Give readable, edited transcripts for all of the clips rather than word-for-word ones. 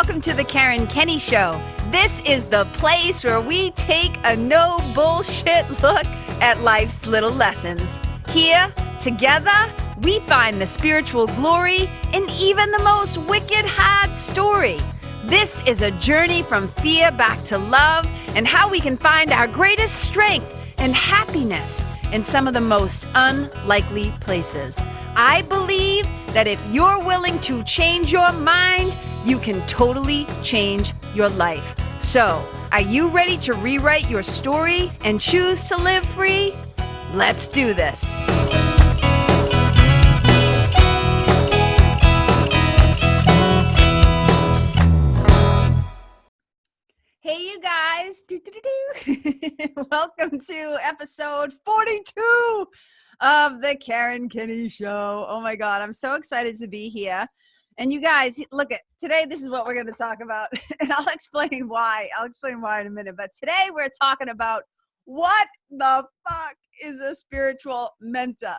welcome to the Karen Kenney Show. This is the place where we take a no bullshit look at life's little lessons. Here, together, we find the spiritual glory in even the most wicked hard story. This is a journey from fear back to love and how we can find our greatest strength and happiness in some of the most unlikely places. I believe that if you're willing to change your mind, you can totally change your life. So, are you ready to rewrite your story and choose to live free? Let's do this. Hey, you guys. Welcome to episode 42 of the Karen Kenney Show. Oh my God, I'm so excited to be here. And you guys, look at today, this is what we're going to talk about. And I'll explain why. I'll explain why in a minute. But today we're talking about what the fuck is a spiritual mentor?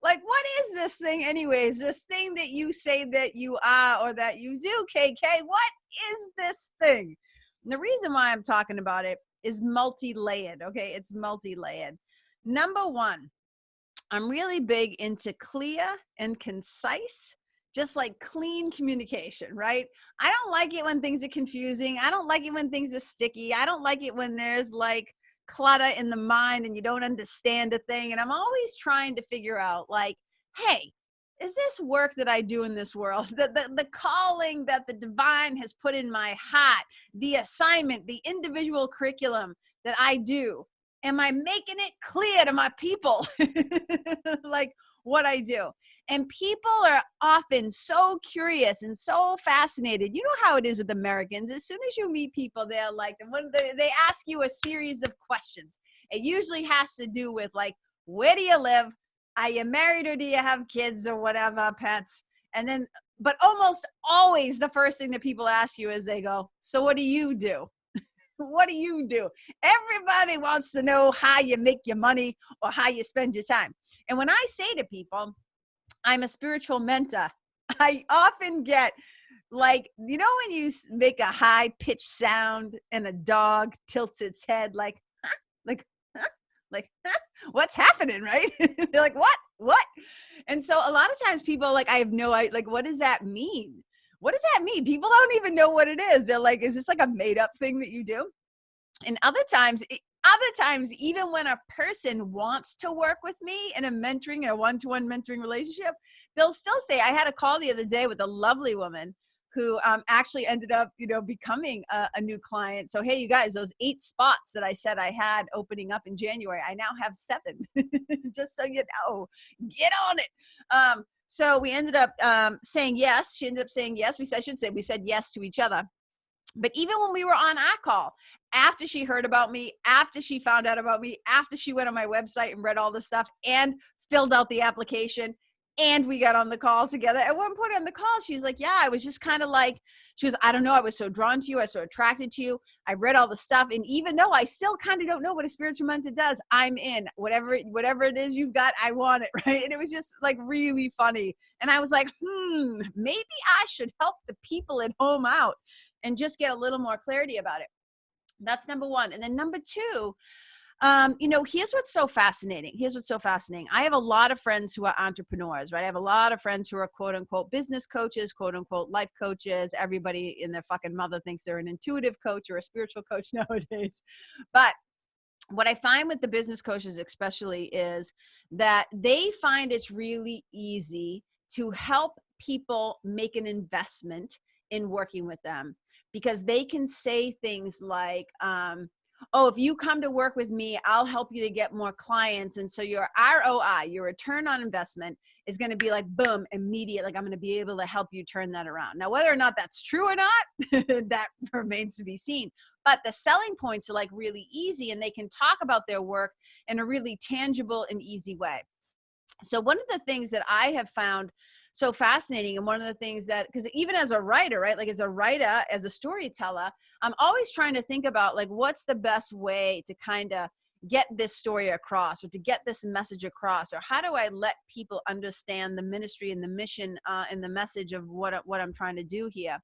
Like, what is this thing anyways? This thing that you say that you are or that you do, KK? What is this thing? And the reason why I'm talking about it is multi-layered, okay? It's multi-layered. Number one, I'm really big into clear and concise, just like clean communication, right? I don't like it when things are confusing. I don't like it when things are sticky. I don't like it when there's like clutter in the mind and you don't understand a thing. And I'm always trying to figure out like, hey, is this work that I do in this world, the calling that the divine has put in my heart, the assignment, the individual curriculum that I do, am I making it clear to my people like what I do? And people are often so curious and so fascinated. You know how it is with Americans. As soon as you meet people, they're like, when they ask you a series of questions. It usually has to do with like, where do you live? Are you married or do you have kids or whatever, pets? And then, but almost always the first thing that people ask you is they go, so what do you do? What do you do? Everybody wants to know how you make your money or how you spend your time. And when I say to people, I'm a spiritual mentor, I often get like, you know, when you make a high pitched sound and a dog tilts its head like, huh? Like, huh? What's happening, right? They're like, what? And so a lot of times people are like, I have no idea, like, what does that mean? What does that mean? People don't even know what it is. They're like, is this like a made up thing that you do? And other times, even when a person wants to work with me in a one-to-one mentoring relationship, they'll still say, I had a call the other day with a lovely woman who actually ended up, becoming a new client. So, hey, you guys, those 8 spots that I said I had opening up in January, I now have 7, just so you know, get on it. So we ended up saying yes. She ended up saying yes. We said yes to each other. But even when we were on our call, after she heard about me, after she found out about me, after she went on my website and read all the stuff and filled out the application, and we got on the call together. At one point on the call, she's like, yeah, I was just kind of like, she was, I don't know, I was so drawn to you. I was so attracted to you. I read all the stuff. And even though I still kind of don't know what a spiritual mentor does, I'm in. Whatever it is you've got, I want it, right? And it was just like really funny. And I was like, maybe I should help the people at home out and just get a little more clarity about it. That's number one. And then number two, here's what's so fascinating. I have a lot of friends who are entrepreneurs, right? I have a lot of friends who are quote unquote business coaches, quote unquote life coaches. Everybody in their fucking mother thinks they're an intuitive coach or a spiritual coach nowadays. But what I find with the business coaches especially is that they find it's really easy to help people make an investment in working with them, because they can say things like, oh, if you come to work with me, I'll help you to get more clients. And so your ROI, your return on investment, is going to be like, boom, immediate. Like, I'm going to be able to help you turn that around. Now, whether or not that's true or not, that remains to be seen. But the selling points are like really easy, and they can talk about their work in a really tangible and easy way. So one of the things that I have found so fascinating, and one of the things that, because even as a writer, right, like as a writer, as a storyteller, I'm always trying to think about like, what's the best way to kind of get this story across, or to get this message across, or how do I let people understand the ministry and the mission and the message of what I'm trying to do here.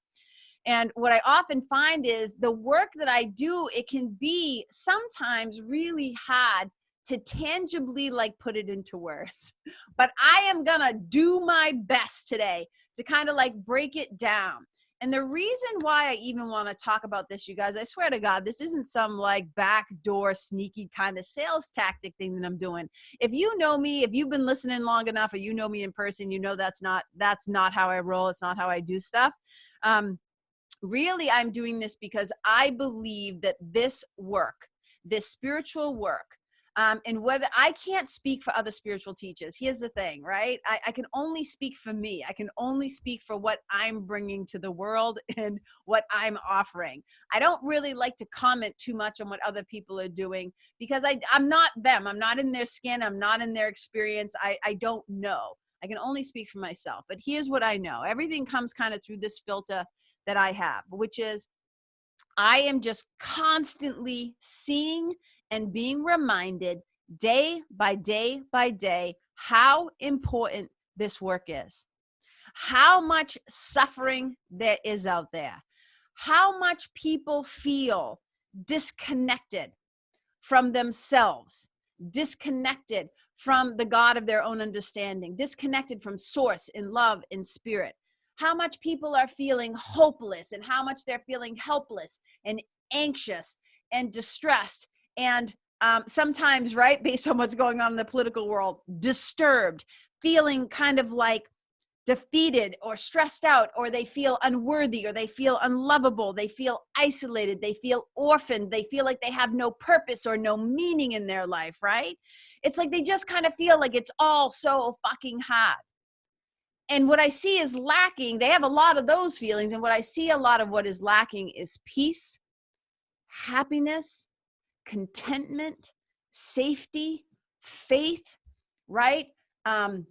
And what I often find is the work that I do, it can be sometimes really hard to tangibly like put it into words. But I am gonna do my best today to kind of like break it down. And the reason why I even want to talk about this, you guys, I swear to God, this isn't some like backdoor sneaky kind of sales tactic thing that I'm doing. If you know me, if you've been listening long enough, or you know me in person, you know that's not how I roll. It's not how I do stuff. Really, I'm doing this because I believe that this work, this spiritual work, and whether I can't speak for other spiritual teachers. Here's the thing, right? I can only speak for me. I can only speak for what I'm bringing to the world and what I'm offering. I don't really like to comment too much on what other people are doing because I'm not them. I'm not in their skin. I'm not in their experience. I don't know. I can only speak for myself. But here's what I know. Everything comes kind of through this filter that I have, which is I am just constantly seeing and being reminded day by day by day how important this work is, how much suffering there is out there, how much people feel disconnected from themselves, disconnected from the God of their own understanding, disconnected from source in love and spirit. How much people are feeling hopeless and how much they're feeling helpless and anxious and distressed and sometimes, right, based on what's going on in the political world, disturbed, feeling kind of like defeated or stressed out, or they feel unworthy, or they feel unlovable, they feel isolated, they feel orphaned, they feel like they have no purpose or no meaning in their life, right? It's like they just kind of feel like it's all so fucking hard. And what I see is lacking, they have a lot of those feelings, and what I see a lot of what is lacking is peace, happiness, contentment, safety, faith, right? An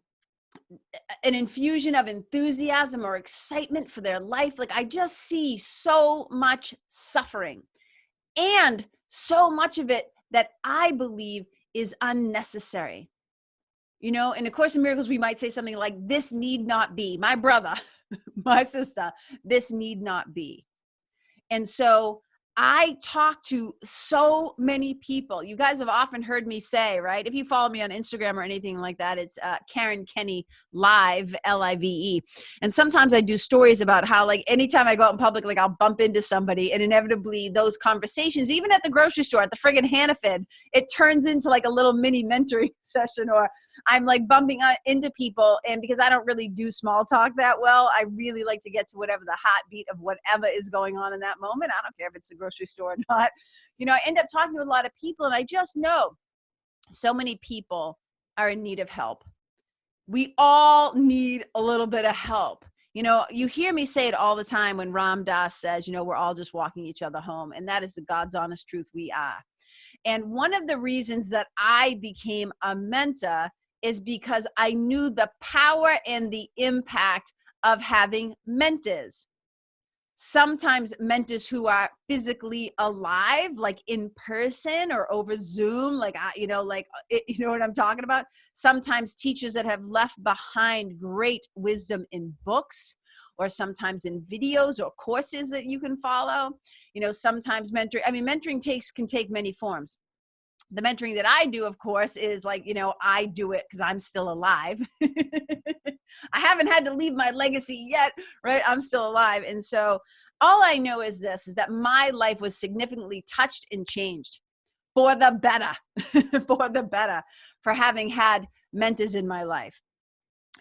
infusion of enthusiasm or excitement for their life. Like I just see so much suffering, and so much of it that I believe is unnecessary. You know, in A Course in Miracles, we might say something like, this need not be. My brother, my sister, this need not be. And so I talk to so many people. You guys have often heard me say, right? If you follow me on Instagram or anything like that, it's Karen Kenney Live, Live. And sometimes I do stories about how, like, anytime I go out in public, like, I'll bump into somebody, and inevitably those conversations, even at the grocery store, at the friggin' Hannaford, it turns into like a little mini mentoring session, or I'm like bumping into people. And because I don't really do small talk that well, I really like to get to whatever the heartbeat of whatever is going on in that moment. I don't care if it's the grocery store or not. You know, I end up talking to a lot of people, and I just know so many people are in need of help. We all need a little bit of help. You know, you hear me say it all the time when Ram Dass says, you know, we're all just walking each other home. And that is the God's honest truth. We are. And one of the reasons that I became a mentor is because I knew the power and the impact of having mentors. Sometimes mentors who are physically alive, like in person or over Zoom, like, you know what I'm talking about? Sometimes teachers that have left behind great wisdom in books, or sometimes in videos or courses that you can follow. You know, sometimes mentoring can take many forms. The mentoring that I do, of course, is like, you know, I do it because I'm still alive. I haven't had to leave my legacy yet, right? I'm still alive. And so all I know is this, is that my life was significantly touched and changed for the better, for having had mentors in my life.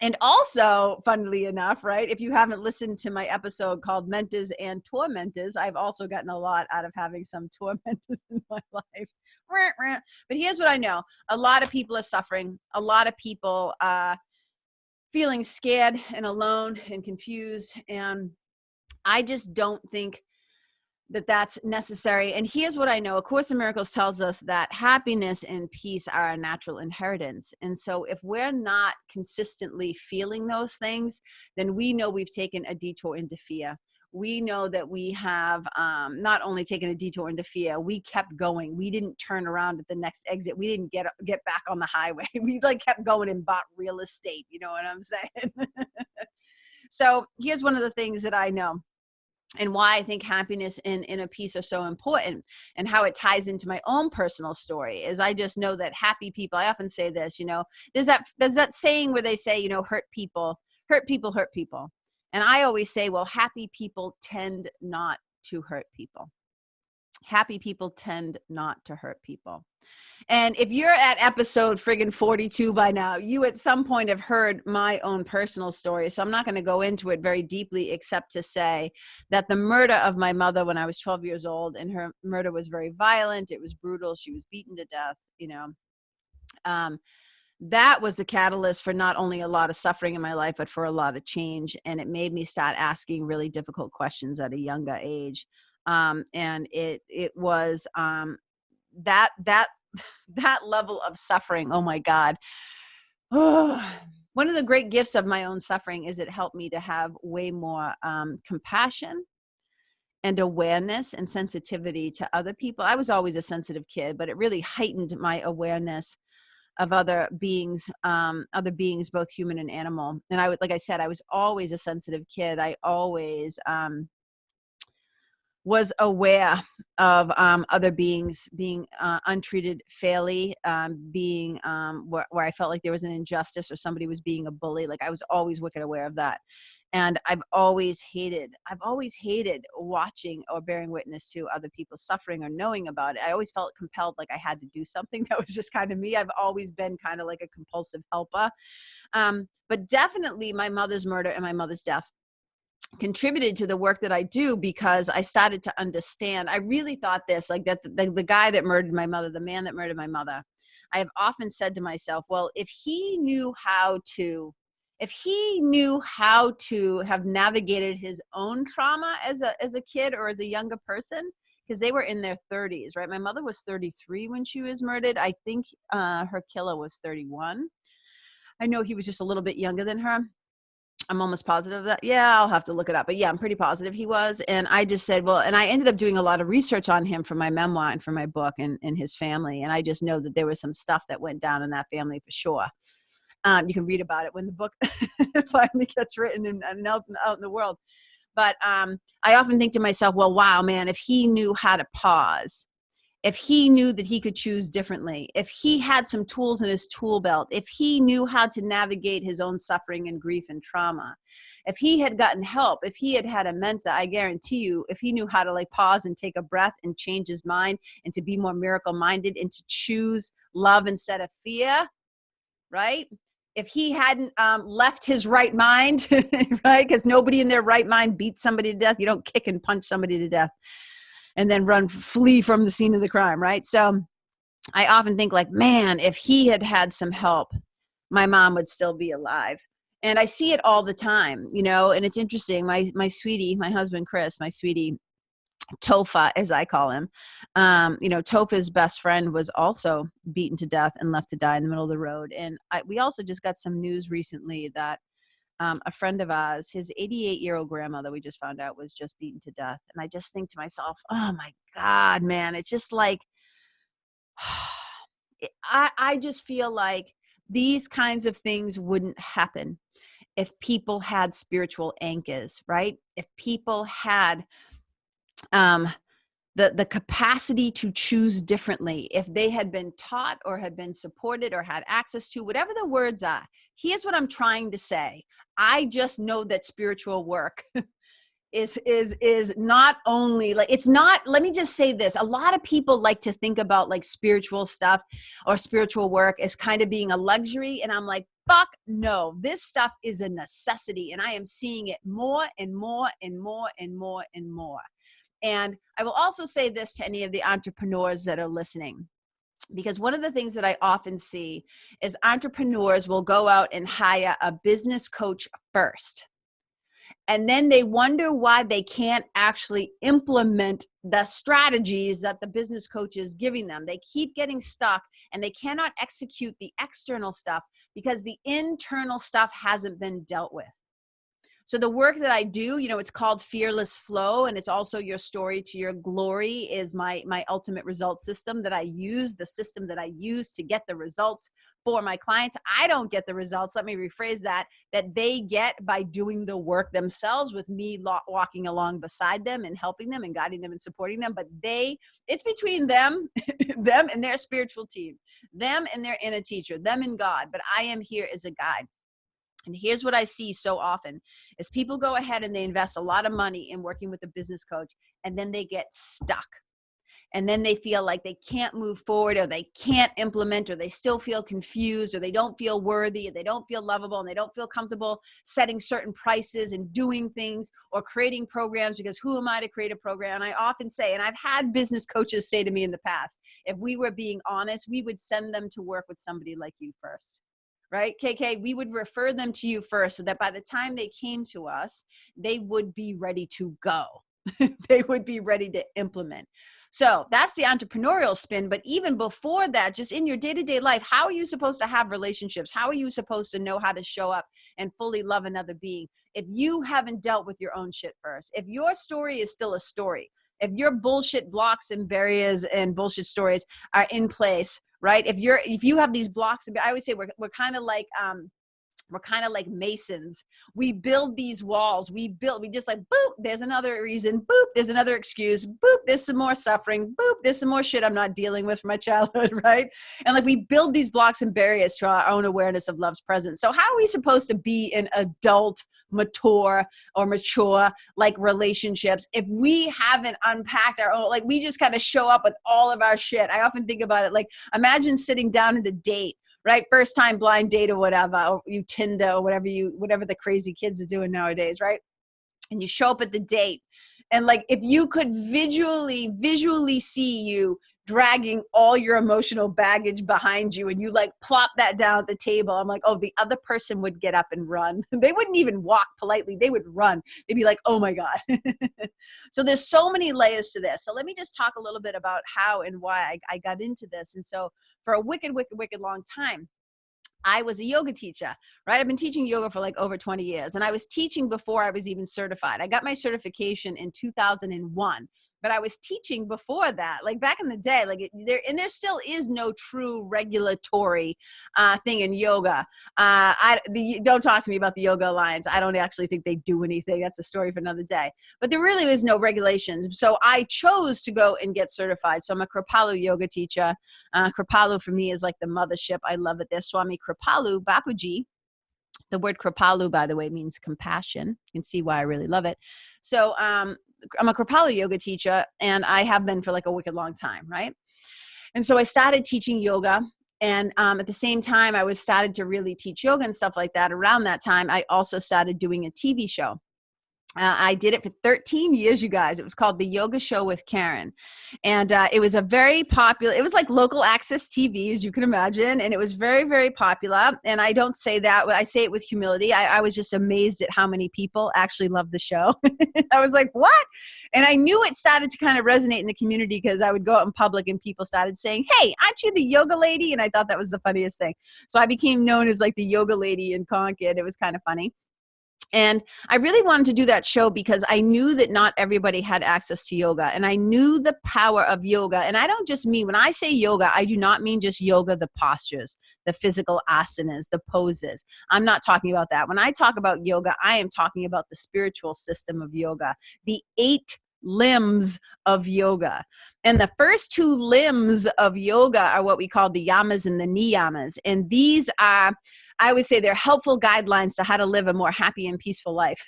And also, funnily enough, right, if you haven't listened to my episode called Mentors and Tormentors, I've also gotten a lot out of having some tormentors in my life. But here's what I know. A lot of people are suffering. A lot of people are feeling scared and alone and confused. And I just don't think that that's necessary. And here's what I know. A Course in Miracles tells us that happiness and peace are a natural inheritance. And so if we're not consistently feeling those things, then we know we've taken a detour into fear. We know that we have not only taken a detour into fear, we kept going. We didn't turn around at the next exit. We didn't get back on the highway. We like kept going and bought real estate. You know what I'm saying? So here's one of the things that I know. and why I think happiness and inner peace are so important, and how it ties into my own personal story is I just know that happy people, I often say this, there's that saying where they say, hurt people, hurt people, hurt people. And I always say, well, happy people tend not to hurt people. Happy people tend not to hurt people. And if you're at episode friggin' 42 by now, you at some point have heard my own personal story. So I'm not going to go into it very deeply, except to say that the murder of my mother when I was 12 years old, and her murder was very violent. It was brutal. She was beaten to death, that was the catalyst for not only a lot of suffering in my life, but for a lot of change. And it made me start asking really difficult questions at a younger age. And it was that level of suffering. Oh my God. One of the great gifts of my own suffering is it helped me to have way more compassion and awareness and sensitivity to other people. I was always a sensitive kid, but it really heightened my awareness of other beings, both human and animal. And like I said, I was always a sensitive kid. I always was aware of other beings being untreated fairly, being where I felt like there was an injustice or somebody was being a bully. Like I was always wicked aware of that. And I've always hated watching or bearing witness to other people suffering or knowing about it. I always felt compelled, like I had to do something. That was just kind of me. I've always been kind of like a compulsive helper. But definitely my mother's murder and my mother's death contributed to the work that I do, because I started to understand. I really thought this, like that the guy that murdered my mother, the man that murdered my mother, I have often said to myself, well, if he knew how to have navigated his own trauma as a kid or as a younger person, because they were in their 30s, right? My mother was 33 when she was murdered. I think her killer was 31. I know he was just a little bit younger than her. I'm almost positive of that. Yeah, I'll have to look it up. But yeah, I'm pretty positive he was. And I just said, well, and I ended up doing a lot of research on him for my memoir and for my book and his family. And I just know that there was some stuff that went down in that family for sure. You can read about it when the book finally gets written and out in the world. But I often think to myself, well, wow, man, if he knew how to pause, if he knew that he could choose differently, if he had some tools in his tool belt, if he knew how to navigate his own suffering and grief and trauma, if he had gotten help, if he had had a mentor, I guarantee you, if he knew how to like pause and take a breath and change his mind and to be more miracle minded and to choose love instead of fear, right? If he hadn't left his right mind, right? Because nobody in their right mind beats somebody to death. You don't kick and punch somebody to death and then flee from the scene of the crime, right? So I often think like, man, if he had had some help, my mom would still be alive. And I see it all the time, and it's interesting. My sweetie, my husband, Chris, my sweetie, Tofa, as I call him, Tofa's best friend was also beaten to death and left to die in the middle of the road. And we also just got some news recently that a friend of ours, his 88-year-old grandmother, we just found out was just beaten to death. And I just think to myself, oh my God, man, it's just like, I just feel like these kinds of things wouldn't happen if people had spiritual anchors, right? If people had the capacity to choose differently, if they had been taught or had been supported or had access to, whatever the words are. Here's what I'm trying to say. I just know that spiritual work is not only like, it's not, let me just say this. A lot of people like to think about like spiritual stuff or spiritual work as kind of being a luxury. And I'm like, fuck no, this stuff is a necessity. And I am seeing it more and more and more and more and more. And I will also say this to any of the entrepreneurs that are listening, because one of the things that I often see is entrepreneurs will go out and hire a business coach first. And then they wonder why they can't actually implement the strategies that the business coach is giving them. They keep getting stuck and they cannot execute the external stuff because the internal stuff hasn't been dealt with. So the work that I do, it's called Fearless Flow, and it's also Your Story to Your Glory is my ultimate result system that I use, the system that I use to get the results for my clients. I don't get the results, let me rephrase that they get by doing the work themselves with me walking along beside them and helping them and guiding them and supporting them. But it's between them, them and their spiritual team, them and their inner teacher, them and God. But I am here as a guide. And here's what I see so often is people go ahead and they invest a lot of money in working with a business coach, and then they get stuck. And then they feel like they can't move forward, or they can't implement, or they still feel confused, or they don't feel worthy, or they don't feel lovable, and they don't feel comfortable setting certain prices and doing things or creating programs, because who am I to create a program? And I often say, and I've had business coaches say to me in the past, if we were being honest, we would send them to work with somebody like you first. Right, KK, we would refer them to you first, so that by the time they came to us, they would be ready to go. They would be ready to implement. So that's the entrepreneurial spin. But even before that, just in your day-to-day life, how are you supposed to have relationships? How are you supposed to know how to show up and fully love another being if you haven't dealt with your own shit first? If your story is still a story, if your bullshit blocks and barriers and bullshit stories are in place, right? If you have these blocks, I always say we're kind of like masons. We build these walls. We just like, boop, there's another reason. Boop, there's another excuse. Boop, there's some more suffering. Boop, there's some more shit I'm not dealing with from my childhood, right? And like we build these blocks and barriers to our own awareness of love's presence. So how are we supposed to be an adult, mature like relationships if we haven't unpacked our own, like we just kind of show up with all of our shit? I often think about it like, imagine sitting down at a date, right? First time blind date or whatever, or you Tinder or whatever the crazy kids are doing nowadays, right? And you show up at the date, and like if you could visually see you dragging all your emotional baggage behind you, and you like plop that down at the table, I'm like, oh, the other person would get up and run. They wouldn't even walk politely. They would run. They'd be like, oh my God. So there's so many layers to this. So let me just talk a little bit about how and why I got into this. And so for a wicked long time, I was a yoga teacher, right? I've been teaching yoga for like over 20 years, and I was teaching before I was even certified. I got my certification in 2001, but I was teaching before that, like back in the day, like there still is no true regulatory thing in yoga. Don't talk to me about the Yoga Alliance. I don't actually think they do anything. That's a story for another day. But there really is no regulations. So I chose to go and get certified. So I'm a Kripalu yoga teacher. Kripalu for me is like the mothership. I love it. There's Swami Kripalu Bapuji. The word Kripalu, by the way, means compassion. You can see why I really love it. So I'm a Kripalu yoga teacher, and I have been for like a wicked long time, right? And so I started teaching yoga. And at the same time, I was started to really teach yoga and stuff like that. Around that time, I also started doing a TV show. I did it for 13 years, you guys. It was called The Yoga Show with Karen. And it was a very popular, it was like local access TV, as you can imagine. And it was very, very popular. And I don't say that, I say it with humility. I was just amazed at how many people actually loved the show. I was like, what? And I knew it started to kind of resonate in the community because I would go out in public and people started saying, hey, aren't you the yoga lady? And I thought that was the funniest thing. So I became known as like the yoga lady in Concord. It was kind of funny. And I really wanted to do that show because I knew that not everybody had access to yoga, and I knew the power of yoga. And I don't just mean, when I say yoga, I do not mean just yoga, the postures, the physical asanas, the poses. I'm not talking about that. When I talk about yoga, I am talking about the spiritual system of yoga, the 8 limbs of yoga. And the first 2 limbs of yoga are what we call the yamas and the niyamas. And these are, I would say, they're helpful guidelines to how to live a more happy and peaceful life,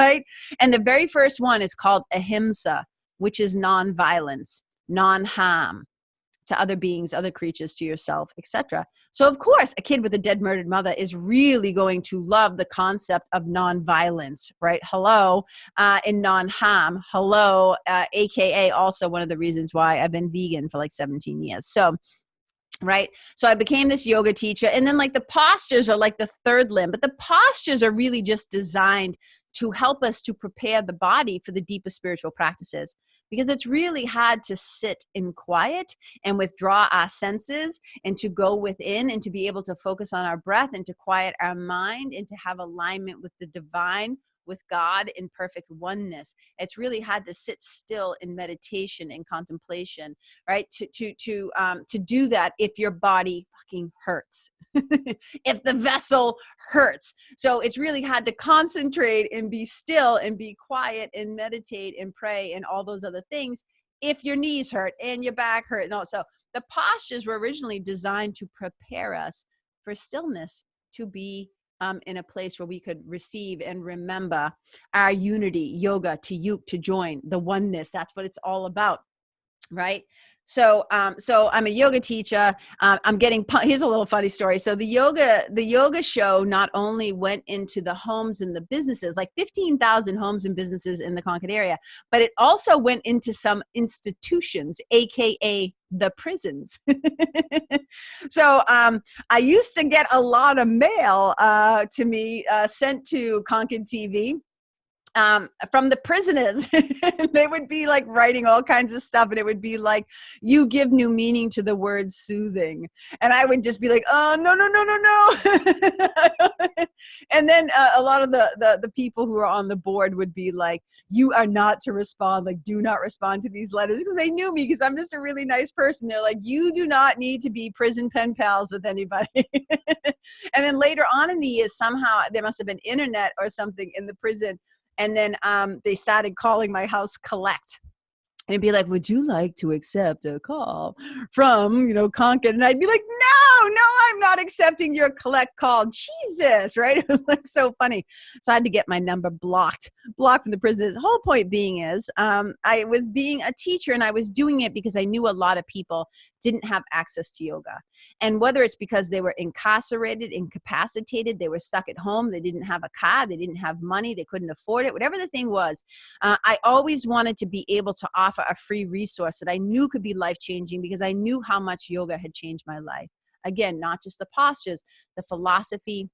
right? And the very first one is called ahimsa, which is non-violence, non-harm to other beings, other creatures, to yourself, etc. So of course, a kid with a dead, murdered mother is really going to love the concept of non-violence, right? Hello, and non-harm. Hello, AKA also one of the reasons why I've been vegan for like 17 years. So, right? So I became this yoga teacher, and then like the postures are like the 3rd limb, but the postures are really just designed to help us to prepare the body for the deeper spiritual practices. Because it's really hard to sit in quiet and withdraw our senses and to go within and to be able to focus on our breath and to quiet our mind and to have alignment with the divine with God in perfect oneness. It's really had to sit still in meditation and contemplation, right? To do that if your body fucking hurts, if the vessel hurts. So it's really had to concentrate and be still and be quiet and meditate and pray and all those other things if your knees hurt and your back hurt. And all. So the postures were originally designed to prepare us for stillness, to be in a place where we could receive and remember our unity, yoga, to yuk, to join, the oneness. That's what it's all about, right? So I'm a yoga teacher. I'm getting, here's a little funny story. So the yoga show not only went into the homes and the businesses, like 15,000 homes and businesses in the Concord area, but it also went into some institutions, AKA the prisons. So I used to get a lot of mail to me sent to Concord TV. From the prisoners. They would be like writing all kinds of stuff, and it would be like, you give new meaning to the word soothing. And I would just be like, oh, no. And then a lot of the people who are on the board would be like, you are not to respond, like, do not respond to these letters, because they knew me, because I'm just a really nice person. They're like, you do not need to be prison pen pals with anybody. And then later on in the year, somehow there must have been internet or something in the prison. And then they started calling my house collect. And it'd be like, would you like to accept a call from, Concord? And I'd be like, no, I'm not accepting your collect call. Jesus, right? It was like so funny. So I had to get my number blocked from the prison. The whole point being is I was being a teacher, and I was doing it because I knew a lot of people didn't have access to yoga. And whether it's because they were incarcerated, incapacitated, they were stuck at home, they didn't have a car, they didn't have money, they couldn't afford it, whatever the thing was, I always wanted to be able to offer a free resource that I knew could be life-changing, because I knew how much yoga had changed my life. Again, not just the postures, the philosophy,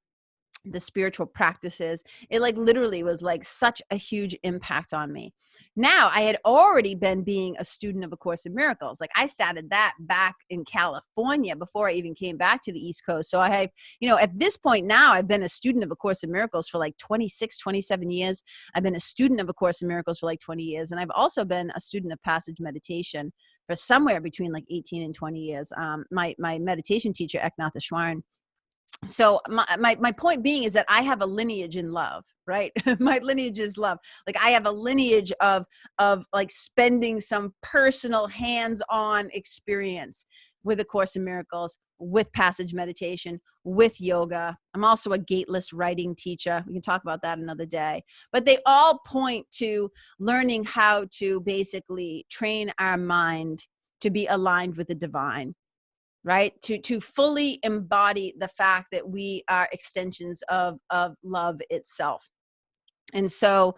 the spiritual practices. It like literally was like such a huge impact on me. Now, I had already been being a student of A Course in Miracles. Like I started that back in California before I even came back to the East Coast. So I have, at this point now, I've been a student of A Course in Miracles for like 26, 27 years. I've been a student of A Course in Miracles for like 20 years. And I've also been a student of Passage Meditation for somewhere between like 18 and 20 years. My meditation teacher, Eknath Ashwaran. So my point being is that I have a lineage in love, right? My lineage is love. Like I have a lineage of like spending some personal hands-on experience with A Course in Miracles, with Passage Meditation, with yoga. I'm also a Gateless Writing Teacher. We can talk about that another day. But they all point to learning how to basically train our mind to be aligned with the divine. Right? To fully embody the fact that we are extensions of love itself. And so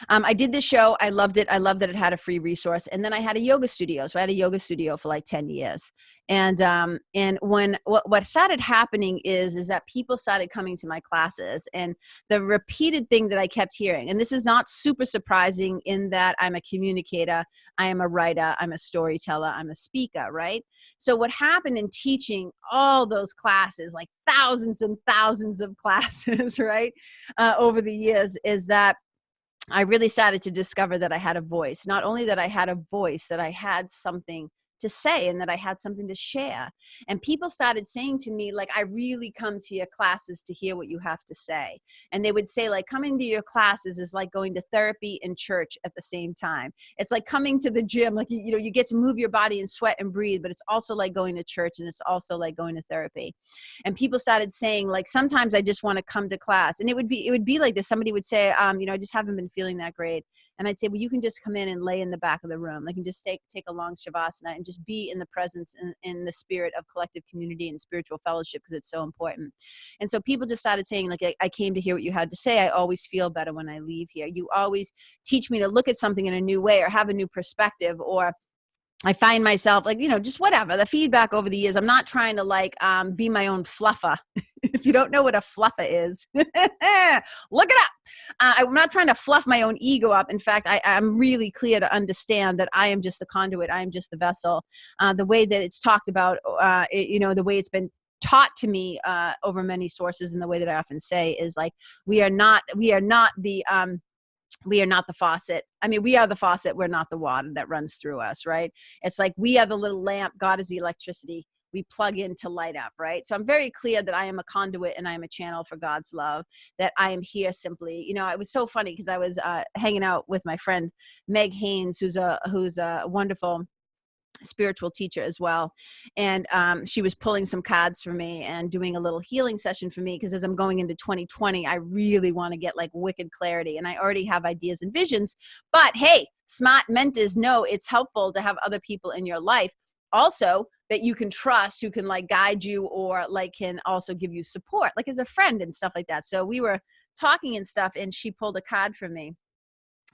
I did this show. I loved it. I loved that it had a free resource. And then I had a yoga studio. So I had a yoga studio for like 10 years. And when what started happening is that people started coming to my classes, and the repeated thing that I kept hearing, and this is not super surprising in that I'm a communicator, I am a writer, I'm a storyteller, I'm a speaker, right? So what happened in teaching all those classes, like thousands and thousands of classes, right, over the years, is that I really started to discover that I had a voice. Not only that I had a voice, that I had something to say and that I had something to share. And people started saying to me, like, I really come to your classes to hear what you have to say. And they would say, like, coming to your classes is like going to therapy and church at the same time. It's like coming to the gym, like, you get to move your body and sweat and breathe, but it's also like going to church, and it's also like going to therapy. And people started saying, like, sometimes I just want to come to class. And it would be like this. Somebody would say, I just haven't been feeling that great. And I'd say, well, you can just come in and lay in the back of the room. Like, you can just take a long shavasana and just be in the presence and in the spirit of collective community and spiritual fellowship, because it's so important. And so people just started saying, like, I came to hear what you had to say. I always feel better when I leave here. You always teach me to look at something in a new way, or have a new perspective, or I find myself like, just whatever, the feedback over the years. I'm not trying to like be my own fluffer. If you don't know what a fluffer is, look it up. I'm not trying to fluff my own ego up. In fact, I'm really clear to understand that I am just the conduit. I am just the vessel. The way that it's talked about, the way it's been taught to me over many sources, and the way that I often say is like, we are not the we are not the faucet. I mean, we are the faucet. We're not the water that runs through us, right? It's like we are the little lamp. God is the electricity we plug in to light up, right? So I'm very clear that I am a conduit and I am a channel for God's love, that I am here simply. You know, it was so funny because I was hanging out with my friend, Meg Haynes, who's a wonderful spiritual teacher as well. And she was pulling some cards for me and doing a little healing session for me, because as I'm going into 2020, I really want to get like wicked clarity. And I already have ideas and visions. But hey, smart mentors know it's helpful to have other people in your life also that you can trust, who can like guide you or like can also give you support, like as a friend and stuff like that. So we were talking and stuff, and she pulled a card for me.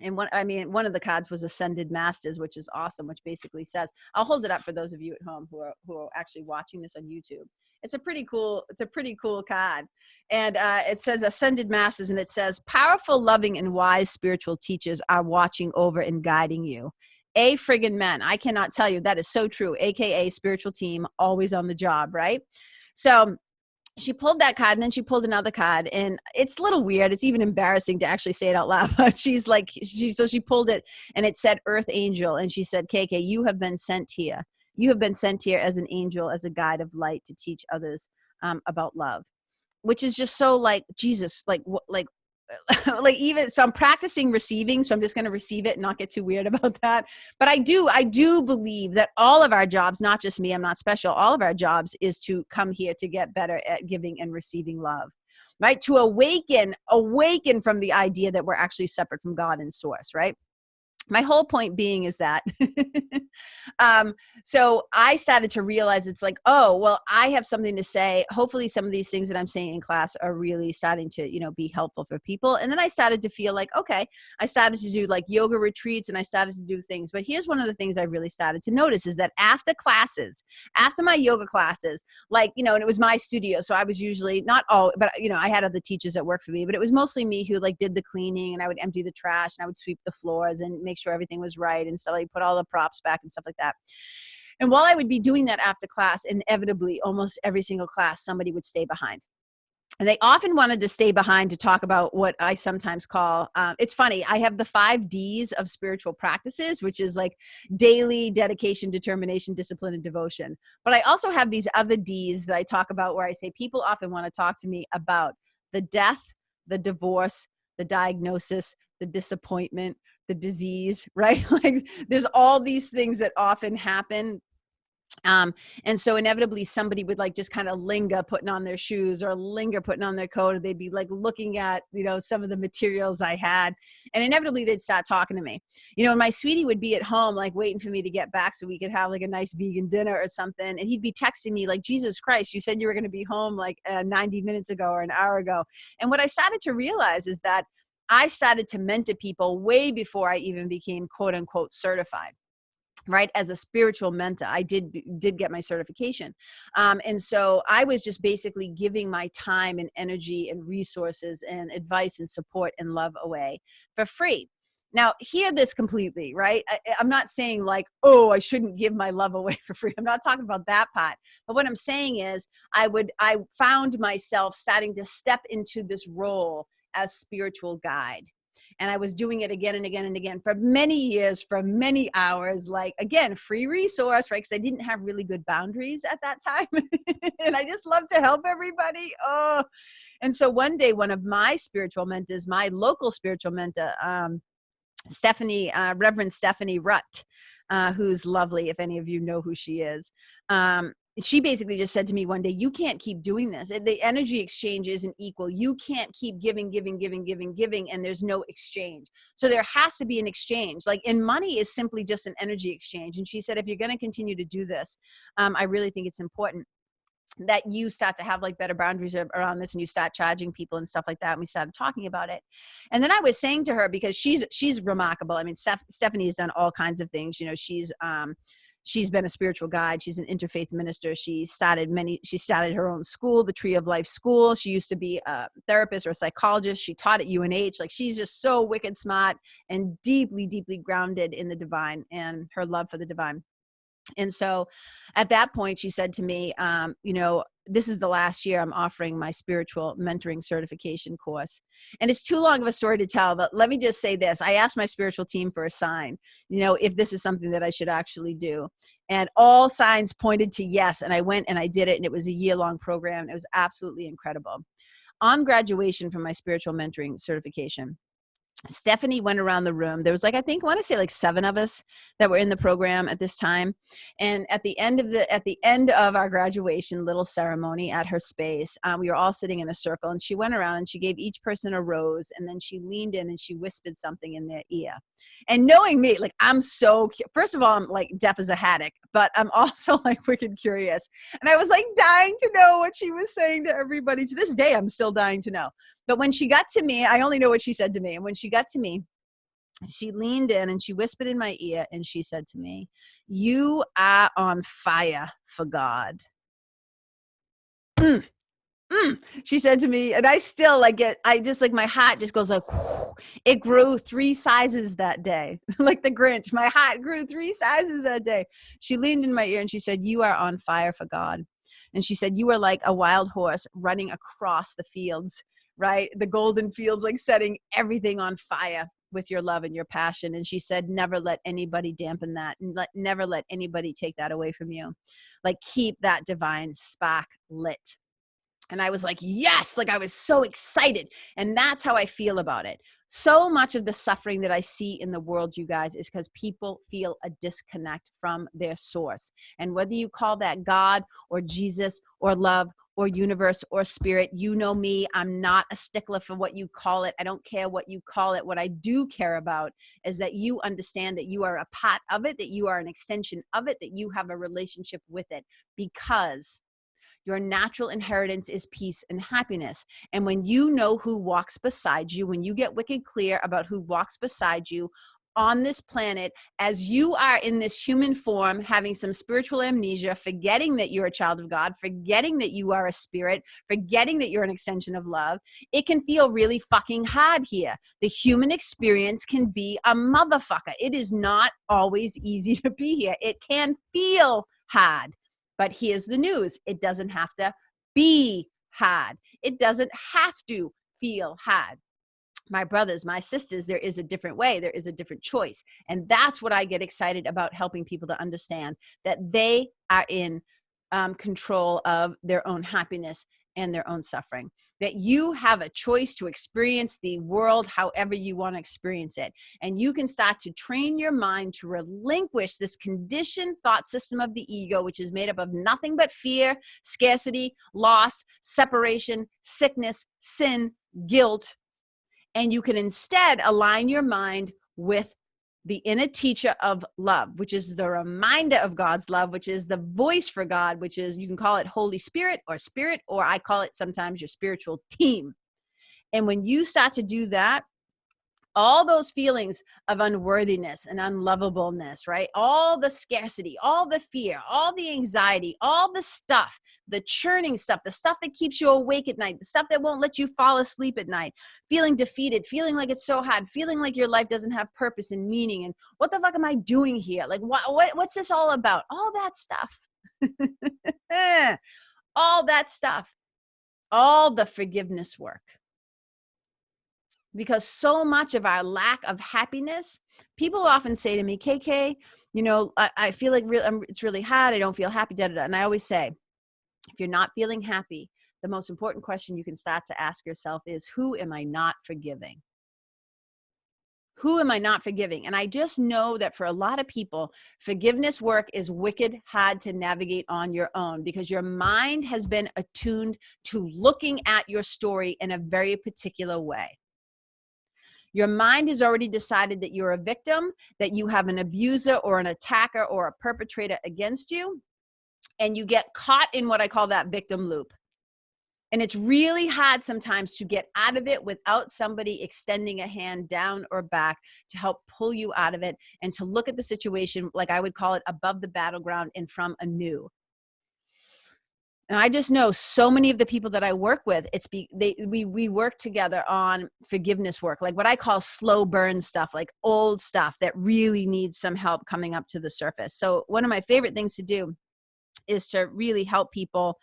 And one of the cards was Ascended Masters, which is awesome, which basically says, I'll hold it up for those of you at home who are actually watching this on YouTube. It's a pretty cool card. And it says Ascended Masters, and it says, powerful, loving, and wise spiritual teachers are watching over and guiding you. A friggin' men. I cannot tell you, that is so true. AKA spiritual team, always on the job, right? So she pulled that card, and then she pulled another card, and it's a little weird. It's even embarrassing to actually say it out loud, but she's like, so she pulled it, and it said Earth Angel. And she said, KK, you have been sent here. You have been sent here as an angel, as a guide of light to teach others about love, which is just so like Jesus, like like even so I'm practicing receiving, so I'm just going to receive it and not get too weird about that. But I do believe that all of our jobs, not just me, I'm not special, all of our jobs is to come here to get better at giving and receiving love, right? To awaken from the idea that we're actually separate from God and source, right? My whole point being is that, so I started to realize it's like, oh, well, I have something to say. Hopefully some of these things that I'm saying in class are really starting to, be helpful for people. And then I started to feel like, okay, I started to do like yoga retreats, and I started to do things. But here's one of the things I really started to notice is that after my yoga classes, like, and it was my studio. So I was usually not all, but I had other teachers that worked for me, but it was mostly me who like did the cleaning, and I would empty the trash, and I would sweep the floors and make sure everything was right, and so I put all the props back and stuff like that. And while I would be doing that after class, inevitably, almost every single class, somebody would stay behind. And they often wanted to stay behind to talk about what I sometimes call, it's funny, I have the 5 Ds of spiritual practices, which is like daily dedication, determination, discipline, and devotion. But I also have these other Ds that I talk about where I say people often want to talk to me about the death, the divorce, the diagnosis, the disappointment, the disease, right? Like there's all these things that often happen. And so inevitably somebody would like just kind of linger putting on their shoes or linger putting on their coat, or they'd be like looking at, some of the materials I had, and inevitably they'd start talking to me, and my sweetie would be at home, like waiting for me to get back so we could have like a nice vegan dinner or something. And he'd be texting me like, Jesus Christ, you said you were going to be home like 90 minutes ago or an hour ago. And what I started to realize is that I started to mentor people way before I even became quote unquote certified, right? As a spiritual mentor, I did get my certification. And so I was just basically giving my time and energy and resources and advice and support and love away for free. Now, hear this completely, right? I'm not saying like, oh, I shouldn't give my love away for free. I'm not talking about that part. But what I'm saying is I found myself starting to step into this role as spiritual guide. And I was doing it again and again and again for many years, for many hours, like, again, free resource, right? Because I didn't have really good boundaries at that time. And I just love to help everybody. Oh, and so one day, one of my spiritual mentors, my local spiritual mentor, Reverend Stephanie Rutt, who's lovely, if any of you know who she is. She basically just said to me one day, you can't keep doing this. The energy exchange isn't equal. You can't keep giving, and there's no exchange. So there has to be an exchange. And money is simply just an energy exchange. And she said, if you're going to continue to do this, I really think it's important that you start to have like better boundaries around this, and you start charging people and stuff like that. And we started talking about it. And then I was saying to her, because she's remarkable. I mean, Stephanie has done all kinds of things. She's been a spiritual guide. She's an interfaith minister. She started her own school, the Tree of Life School. She used to be a therapist or a psychologist. She taught at UNH. Like, she's just so wicked smart and deeply, deeply grounded in the divine and her love for the divine. And so at that point, she said to me, this is the last year I'm offering my spiritual mentoring certification course. And it's too long of a story to tell, but let me just say this. I asked my spiritual team for a sign, if this is something that I should actually do. And all signs pointed to yes. And I went and I did it. And it was a year-long program. It was absolutely incredible. On graduation from my spiritual mentoring certification, Stephanie went around the room. There was I want to say 7 of us that were in the program at this time. And at the end of our graduation little ceremony at her space, we were all sitting in a circle, and she went around and she gave each person a rose, and then she leaned in and she whispered something in their ear. And knowing me, I'm first of all, I'm deaf as a haddock, but I'm also wicked curious. And I was dying to know what she was saying to everybody. To this day, I'm still dying to know. But when she got to me, I only know what she said to me. And when she got to me, she leaned in and she whispered in my ear and she said to me, "You are on fire for God." She said to me, and I still my heart just goes whoo. It grew 3 sizes that day. Like the Grinch, my heart grew 3 sizes that day. She leaned in my ear and she said, "You are on fire for God." And she said, "You are like a wild horse running across the fields, right? The golden fields, setting everything on fire with your love and your passion." And she said, "Never let anybody dampen that, and never let anybody take that away from you. Keep that divine spark lit." And I was yes, I was so excited. And that's how I feel about it. So much of the suffering that I see in the world, you guys, is because people feel a disconnect from their source. And whether you call that God or Jesus or love or universe or spirit, you know me, I'm not a stickler for what you call it. I don't care what you call it. What I do care about is that you understand that you are a part of it, that you are an extension of it, that you have a relationship with it, because your natural inheritance is peace and happiness. And when you know who walks beside you, when you get wicked clear about who walks beside you on this planet, as you are in this human form, having some spiritual amnesia, forgetting that you're a child of God, forgetting that you are a spirit, forgetting that you're an extension of love, it can feel really fucking hard here. The human experience can be a motherfucker. It is not always easy to be here. It can feel hard. But here's the news. It doesn't have to be hard. It doesn't have to feel hard. My brothers, my sisters, there is a different way. There is a different choice. And that's what I get excited about, helping people to understand, that they are in control of their own happiness and their own suffering. That you have a choice to experience the world however you want to experience it. And you can start to train your mind to relinquish this conditioned thought system of the ego, which is made up of nothing but fear, scarcity, loss, separation, sickness, sin, guilt. And you can instead align your mind with the inner teacher of love, which is the reminder of God's love, which is the voice for God, which is, you can call it Holy Spirit, or I call it sometimes your spiritual team. And when you start to do that, all those feelings of unworthiness and unlovableness, right? All the scarcity, all the fear, all the anxiety, all the stuff, the churning stuff, the stuff that keeps you awake at night, the stuff that won't let you fall asleep at night, feeling defeated, feeling like it's so hard, feeling like your life doesn't have purpose and meaning. And what the fuck am I doing here? What's this all about? All that stuff. All that stuff. All the forgiveness work. Because so much of our lack of happiness, people often say to me, KK, I feel like it's really hard. I don't feel happy. And I always say, if you're not feeling happy, the most important question you can start to ask yourself is, who am I not forgiving? Who am I not forgiving? And I just know that for a lot of people, forgiveness work is wicked hard to navigate on your own, because your mind has been attuned to looking at your story in a very particular way. Your mind has already decided that you're a victim, that you have an abuser or an attacker or a perpetrator against you, and you get caught in what I call that victim loop. And it's really hard sometimes to get out of it without somebody extending a hand down or back to help pull you out of it, and to look at the situation, like I would call it, above the battleground and from anew. And I just know so many of the people that I work with, we work together on forgiveness work, like what I call slow burn stuff, like old stuff that really needs some help coming up to the surface. So one of my favorite things to do is to really help people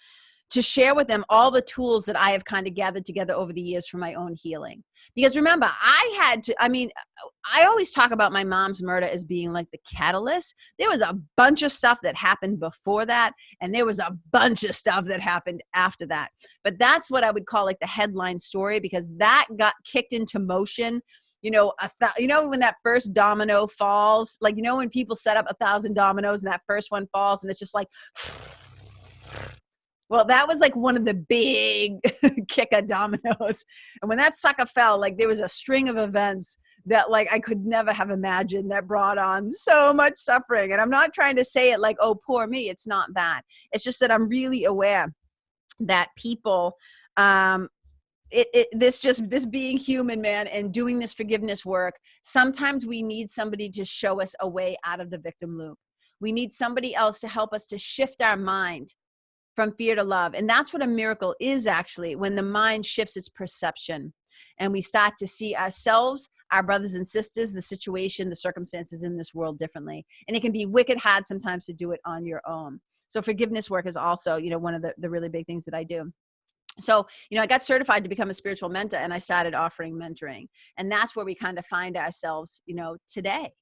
to share with them all the tools that I have kind of gathered together over the years for my own healing. Because remember, I always talk about my mom's murder as being like the catalyst. There was a bunch of stuff that happened before that, and there was a bunch of stuff that happened after that. But that's what I would call like the headline story, because that got kicked into motion. You know, when that first domino falls, like, you know, when people set up 1,000 dominoes and that first one falls and it's just like, well, that was like one of the big kicker dominoes. And when that sucker fell, like there was a string of events that like I could never have imagined that brought on so much suffering. And I'm not trying to say it like, oh, poor me. It's not that. It's just that I'm really aware that people, this being human, man, and doing this forgiveness work, sometimes we need somebody to show us a way out of the victim loop. We need somebody else to help us to shift our mind from fear to love. And that's what a miracle is, actually, when the mind shifts its perception and we start to see ourselves, our brothers and sisters, the situation, the circumstances in this world differently. And it can be wicked hard sometimes to do it on your own. So forgiveness work is also, you know, one of the really big things that I do. So, you know, I got certified to become a spiritual mentor, and I started offering mentoring. And that's where we kind of find ourselves, you know, today.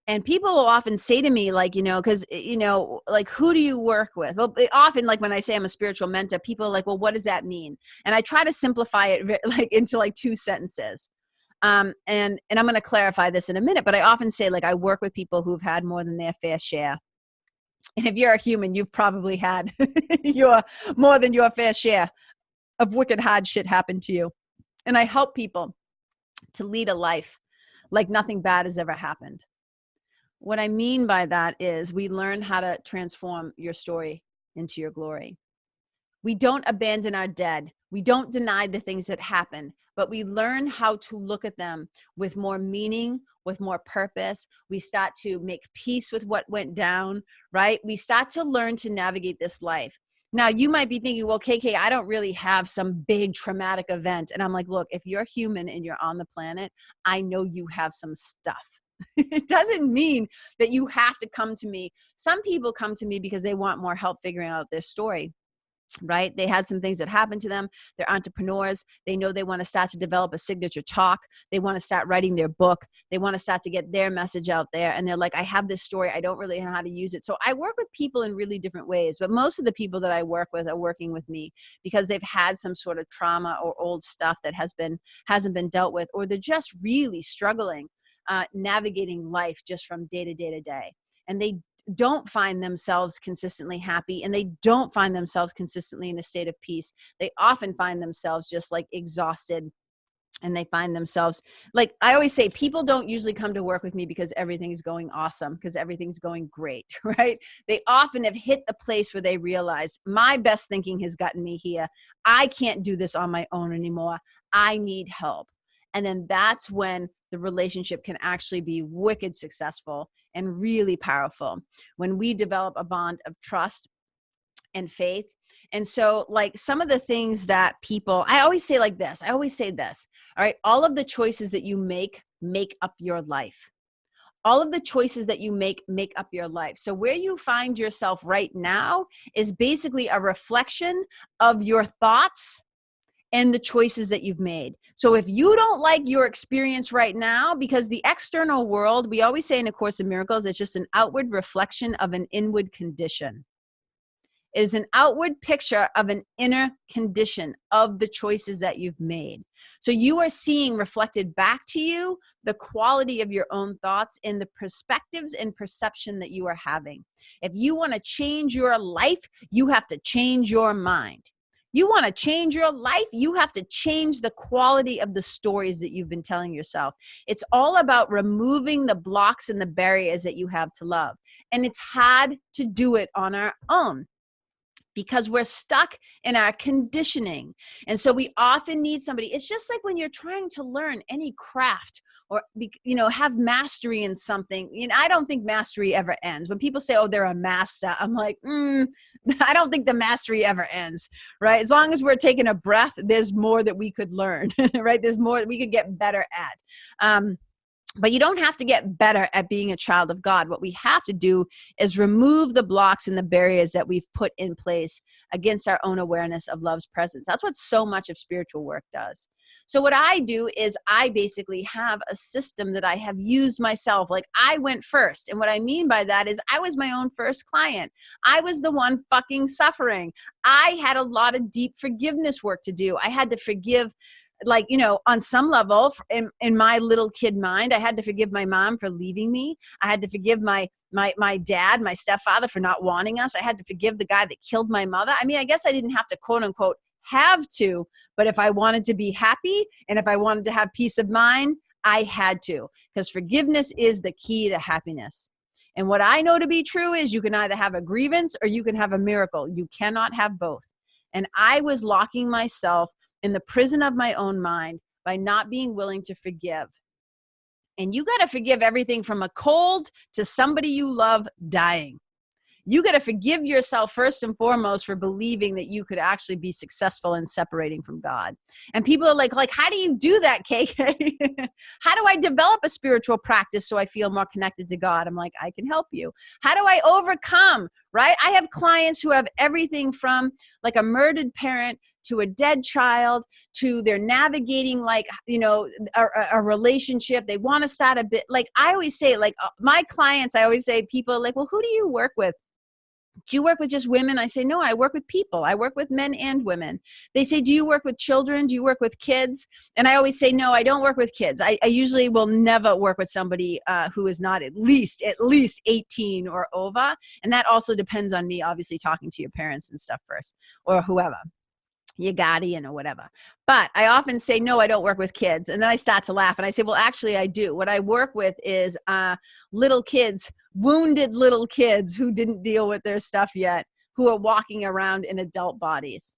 And people will often say to me, like, you know, because, you know, like, who do you work with? Well, often, like, when I say I'm a spiritual mentor, people are like, well, what does that mean? And I try to simplify it like into like 2 sentences. And I'm going to clarify this in a minute, but I often say, like, I work with people who've had more than their fair share. And if you're a human, you've probably had more than your fair share of wicked hard shit happen to you. And I help people to lead a life like nothing bad has ever happened. What I mean by that is we learn how to transform your story into your glory. We don't abandon our dead. We don't deny the things that happen, but we learn how to look at them with more meaning, with more purpose. We start to make peace with what went down, right? We start to learn to navigate this life. Now, you might be thinking, well, KK, I don't really have some big traumatic event. And I'm like, look, if you're human and you're on the planet, I know you have some stuff. It doesn't mean that you have to come to me. Some people come to me because they want more help figuring out their story, right? They had some things that happened to them. They're entrepreneurs. They know they want to start to develop a signature talk. They want to start writing their book. They want to start to get their message out there. And they're like, I have this story. I don't really know how to use it. So I work with people in really different ways. But most of the people that I work with are working with me because they've had some sort of trauma or old stuff that hasn't been dealt with, or they're just really struggling navigating life just from day to day to day. And they don't find themselves consistently happy, and they don't find themselves consistently in a state of peace. They often find themselves just like exhausted, and they find themselves, like I always say, people don't usually come to work with me because everything's going awesome, because everything's going great, right? They often have hit the place where they realize my best thinking has gotten me here. I can't do this on my own anymore. I need help. And then that's when the relationship can actually be wicked successful and really powerful, when we develop a bond of trust and faith. And so, like, some of the things that people, I always say this, all right, all of the choices that you make up your life. All of the choices that you make up your life. So where you find yourself right now is basically a reflection of your thoughts and the choices that you've made. So if you don't like your experience right now, because the external world, we always say in A Course in Miracles, it's just an outward reflection of an inward condition. It is an outward picture of an inner condition of the choices that you've made. So you are seeing reflected back to you the quality of your own thoughts and the perspectives and perception that you are having. If you want to change your life, you have to change your mind. You want to change your life, you have to change the quality of the stories that you've been telling yourself. It's all about removing the blocks and the barriers that you have to love. And it's hard to do it on our own, because we're stuck in our conditioning. And so we often need somebody. It's just like when you're trying to learn any craft or, you know, have mastery in something. You know, I don't think mastery ever ends. When people say, oh, they're a master, I'm like, I don't think the mastery ever ends, right? As long as we're taking a breath, there's more that we could learn, right? There's more that we could get better at. But you don't have to get better at being a child of God. What we have to do is remove the blocks and the barriers that we've put in place against our own awareness of love's presence. That's what so much of spiritual work does. So what I do is I basically have a system that I have used myself. Like, I went first. And what I mean by that is I was my own first client. I was the one fucking suffering. I had a lot of deep forgiveness work to do. I had to forgive, like, on some level, in my little kid mind, I had to forgive my mom for leaving me. I had to forgive my dad, my stepfather, for not wanting us. I had to forgive the guy that killed my mother. I mean, I guess I didn't have to, quote unquote, have to, but if I wanted to be happy and if I wanted to have peace of mind, I had to, because forgiveness is the key to happiness. And what I know to be true is you can either have a grievance or you can have a miracle. You cannot have both. And I was locking myself in the prison of my own mind by not being willing to forgive. And you got to forgive everything from a cold to somebody you love dying. You got to forgive yourself first and foremost for believing that you could actually be successful in separating from God. And people are like, how do you do that, KK? How do I develop a spiritual practice so I feel more connected to God? I'm like, I can help you. How do I overcome, right? I have clients who have everything from like a murdered parent to a dead child, to they're navigating a relationship. They want to start a bit, like I always say, like my clients, I always say, people are like, well, who do you work with? Do you work with just women? I say, no, I work with people. I work with men and women. They say, do you work with children? Do you work with kids? And I always say, no, I don't work with kids. I usually will never work with somebody who is not at least 18 or over. And that also depends on me, obviously, talking to your parents and stuff first, or whoever, your guardian or whatever. But I often say, no, I don't work with kids. And then I start to laugh and I say, well, actually I do. What I work with is little kids, wounded little kids who didn't deal with their stuff yet, who are walking around in adult bodies.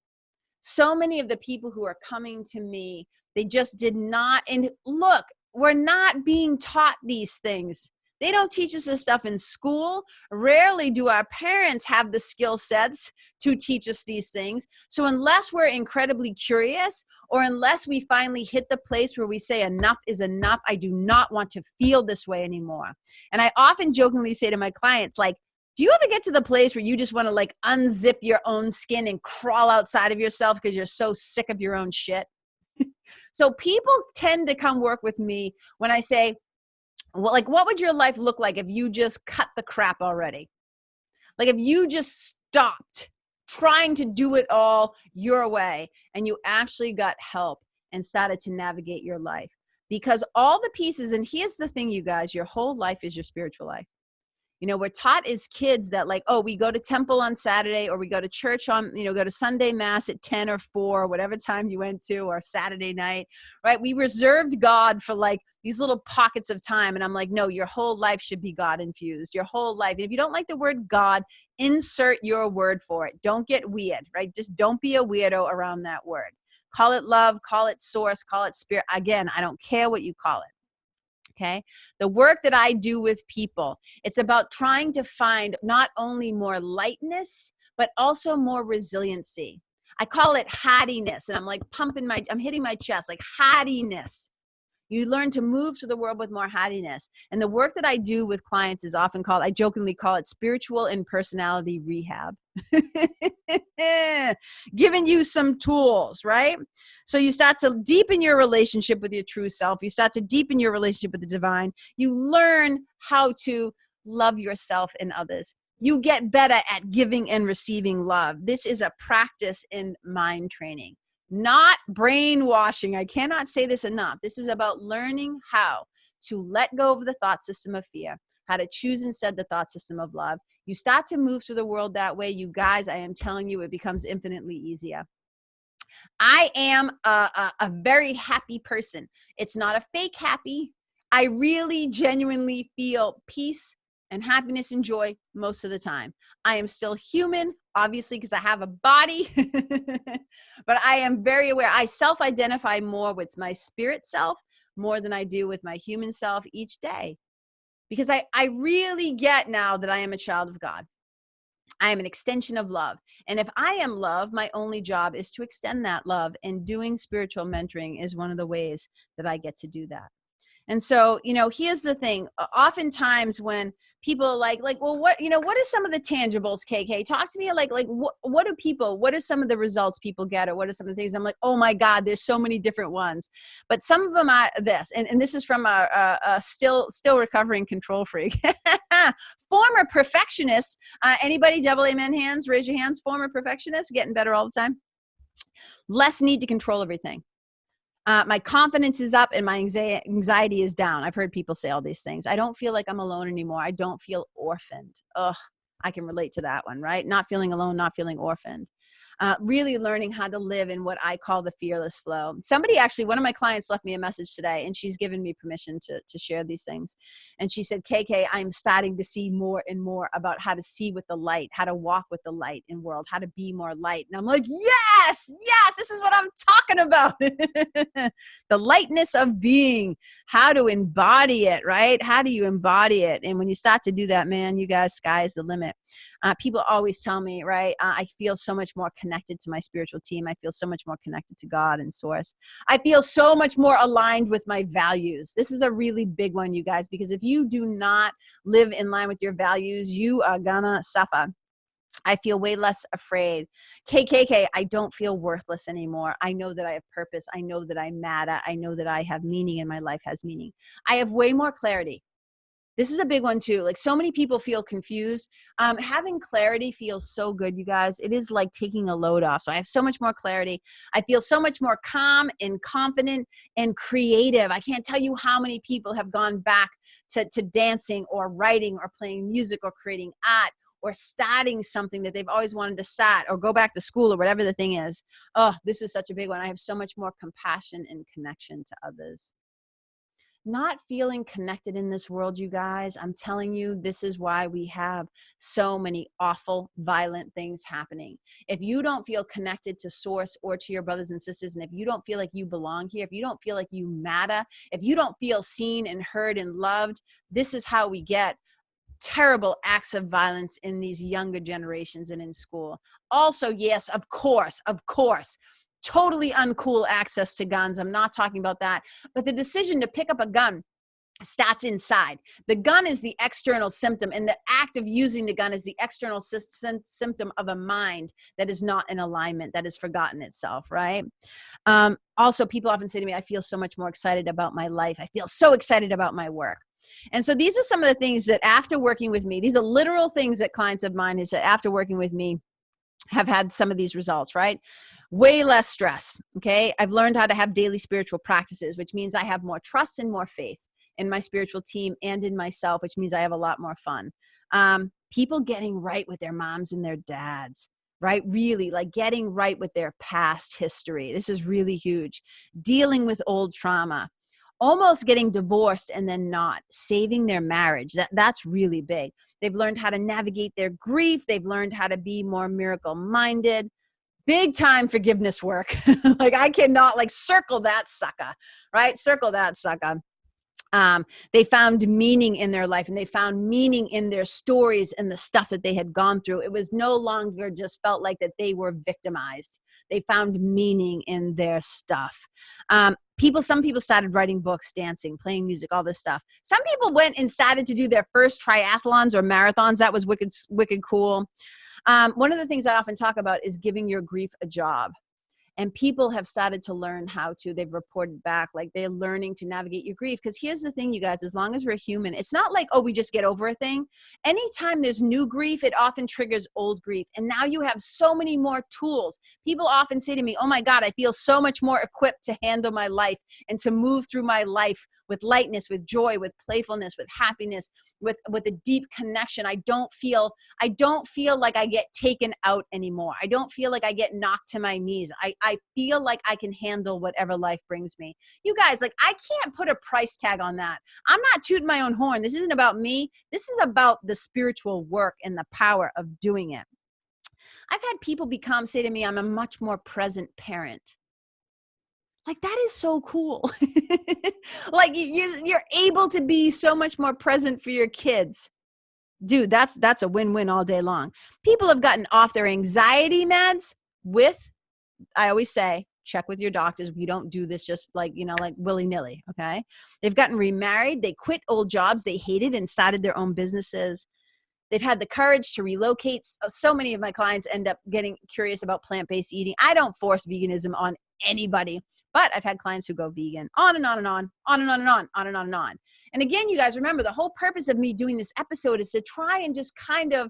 So many of the people who are coming to me, they just did not. And look, we're not being taught these things. They don't teach us this stuff in school. Rarely do our parents have the skill sets to teach us these things. So unless we're incredibly curious, or unless we finally hit the place where we say enough is enough, I do not want to feel this way anymore. And I often jokingly say to my clients, like, do you ever get to the place where you just want to like unzip your own skin and crawl outside of yourself because you're so sick of your own shit? So people tend to come work with me when I say, well, like, what would your life look like if you just cut the crap already? Like if you just stopped trying to do it all your way and you actually got help and started to navigate your life. Because all the pieces, and here's the thing, you guys, your whole life is your spiritual life. You know, we're taught as kids that like, oh, we go to temple on Saturday, or we go to church on, go to Sunday mass at 10 or 4, whatever time you went to, or Saturday night, right? We reserved God for like these little pockets of time. And I'm like, no, your whole life should be God infused, your whole life. And if you don't like the word God, insert your word for it. Don't get weird, right? Just don't be a weirdo around that word. Call it love, call it source, call it spirit. Again, I don't care what you call it. Okay. The work that I do with people, it's about trying to find not only more lightness, but also more resiliency. I call it hardiness. And I'm like I'm hitting my chest, like hardiness. You learn to move to the world with more hardiness. And the work that I do with clients is often called, I jokingly call it spiritual and personality rehab. Giving you some tools, right? So you start to deepen your relationship with your true self. You start to deepen your relationship with the divine. You learn how to love yourself and others. You get better at giving and receiving love. This is a practice in mind training, not brainwashing. I cannot say this enough. This is about learning how to let go of the thought system of fear, how to choose instead the thought system of love. You start to move through the world that way, you guys, I am telling you, it becomes infinitely easier. I am a very happy person. It's not a fake happy. I really genuinely feel peace and happiness and joy most of the time. I am still human, obviously, because I have a body, but I am very aware. I self-identify more with my spirit self more than I do with my human self each day, because I really get now that I am a child of God. I am an extension of love. And if I am love, my only job is to extend that love, and doing spiritual mentoring is one of the ways that I get to do that. And so, here's the thing. Oftentimes when people are like, well, what are some of the tangibles, KK? Talk to me like what are some of the results people get, or what are some of the things? I'm like, oh my God, there's so many different ones. But some of them are this, and this is from a still recovering control freak. Former perfectionist. Anybody, double amen hands, raise your hands. Former perfectionist, getting better all the time. Less need to control everything. My confidence is up and my anxiety is down. I've heard people say all these things. I don't feel like I'm alone anymore. I don't feel orphaned. Ugh, I can relate to that one, right? Not feeling alone, not feeling orphaned. Really learning how to live in what I call the fearless flow. Somebody actually, one of my clients left me a message today, and she's given me permission to share these things. And she said, KK, I'm starting to see more and more about how to see with the light, how to walk with the light in world, how to be more light. And I'm like, yes, this is what I'm talking about. The lightness of being, how to embody it, right? How do you embody it? And when you start to do that, man, you guys, sky is the limit. People always tell me, right, I feel so much more connected to my spiritual team. I feel so much more connected to God and source. I feel so much more aligned with my values. This is a really big one, you guys, because if you do not live in line with your values, you are gonna suffer. I feel way less afraid. KKK, I don't feel worthless anymore. I know that I have purpose. I know that I matter. I know that I have meaning and my life has meaning. I have way more clarity. This is a big one too. Like, so many people feel confused. Having clarity feels so good, you guys. It is like taking a load off. So I have so much more clarity. I feel so much more calm and confident and creative. I can't tell you how many people have gone back to dancing or writing or playing music or creating art or starting something that they've always wanted to start, or go back to school, or whatever the thing is. Oh, this is such a big one. I have so much more compassion and connection to others. Not feeling connected in this world, you guys, I'm telling you, this is why we have so many awful, violent things happening. If you don't feel connected to source or to your brothers and sisters, and if you don't feel like you belong here, if you don't feel like you matter, if you don't feel seen and heard and loved, this is how we get terrible acts of violence in these younger generations and in school. Also, yes, of course, totally uncool access to guns. I'm not talking about that. But the decision to pick up a gun starts inside. The gun is the external symptom, and the act of using the gun is the external symptom of a mind that is not in alignment, that has forgotten itself, right? Also, people often say to me, I feel so much more excited about my life. I feel so excited about my work. And so these are some of the things that after working with me, these are literal things that clients of mine have said after working with me, have had some of these results, right? Way less stress, okay? I've learned how to have daily spiritual practices, which means I have more trust and more faith in my spiritual team and in myself, which means I have a lot more fun. People getting right with their moms and their dads, right? Really, like getting right with their past history. This is really huge. Dealing with old trauma. Almost getting divorced and then not saving their marriage. That's really big. They've learned how to navigate their grief. They've learned how to be more miracle minded. Big time forgiveness work. Like, I cannot circle that sucker, right? Circle that sucker. They found meaning in their life, and they found meaning in their stories and the stuff that they had gone through. It was no longer just felt like that they were victimized. They found meaning in their stuff. Some people started writing books, dancing, playing music, all this stuff. Some people went and started to do their first triathlons or marathons. That was wicked cool. One of the things I often talk about is giving your grief a job. And people have started to learn how to, they've reported back, like they're learning to navigate your grief. Because here's the thing, you guys, as long as we're human, it's not like, oh, we just get over a thing. Anytime there's new grief, it often triggers old grief. And now you have so many more tools. People often say to me, oh my God, I feel so much more equipped to handle my life and to move through my life with lightness, with joy, with playfulness, with happiness, with a deep connection. I don't feel like I get taken out anymore. I don't feel like I get knocked to my knees. I feel like I can handle whatever life brings me. You guys, I can't put a price tag on that. I'm not tooting my own horn. This isn't about me. This is about the spiritual work and the power of doing it. I've had people say to me, I'm a much more present parent. That is so cool. You're able to be so much more present for your kids. Dude, that's a win-win all day long. People have gotten off their anxiety meds with, I always say, check with your doctors. We don't do this just like, like willy-nilly, okay? They've gotten remarried. They quit old jobs they hated and started their own businesses. They've had the courage to relocate. So many of my clients end up getting curious about plant-based eating. I don't force veganism on anybody, but I've had clients who go vegan, on and on and on, on and on and on, on and on and on. And again, you guys remember the whole purpose of me doing this episode is to try and just kind of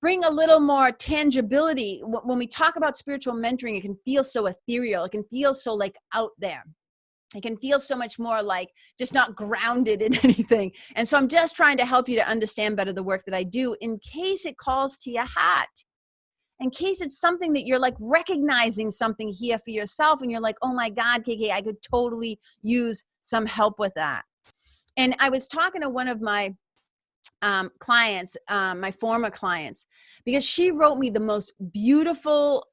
bring a little more tangibility. When we talk about spiritual mentoring, it can feel so ethereal. It can feel so like out there. It can feel so much more like just not grounded in anything. And so I'm just trying to help you to understand better the work that I do in case it calls to your heart. In case it's something that you're like recognizing something here for yourself and you're like, oh my God, KK, I could totally use some help with that. And I was talking to one of my clients, my former clients, because she wrote me the most beautiful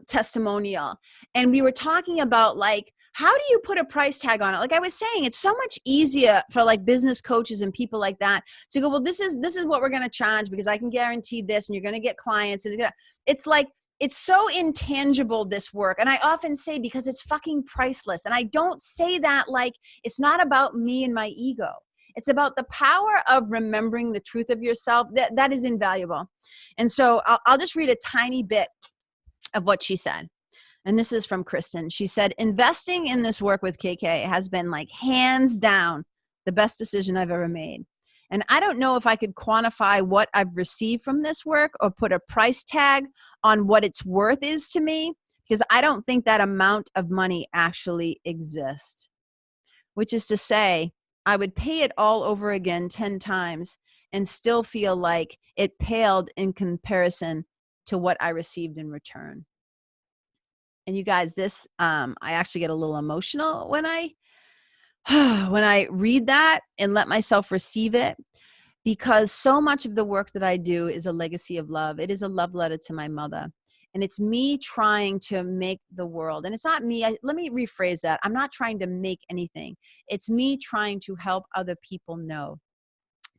testimonial. And we were talking about like, how do you put a price tag on it? Like I was saying, it's so much easier for like business coaches and people like that to go, well, this is what we're going to charge because I can guarantee this and you're going to get clients. And it's like, it's so intangible, this work. And I often say, because it's fucking priceless. And I don't say that like, it's not about me and my ego. It's about the power of remembering the truth of yourself. That is invaluable. And so I'll just read a tiny bit of what she said. And this is from Kristen. She said, investing in this work with KK has been like hands down the best decision I've ever made. And I don't know if I could quantify what I've received from this work or put a price tag on what its worth is to me, because I don't think that amount of money actually exists. Which is to say, I would pay it all over again 10 times and still feel like it paled in comparison to what I received in return. And you guys, this, I actually get a little emotional when I read that and let myself receive it, because so much of the work that I do is a legacy of love. It is a love letter to my mother. And it's me trying to make the world, and it's not me, let me rephrase that. I'm not trying to make anything. It's me trying to help other people know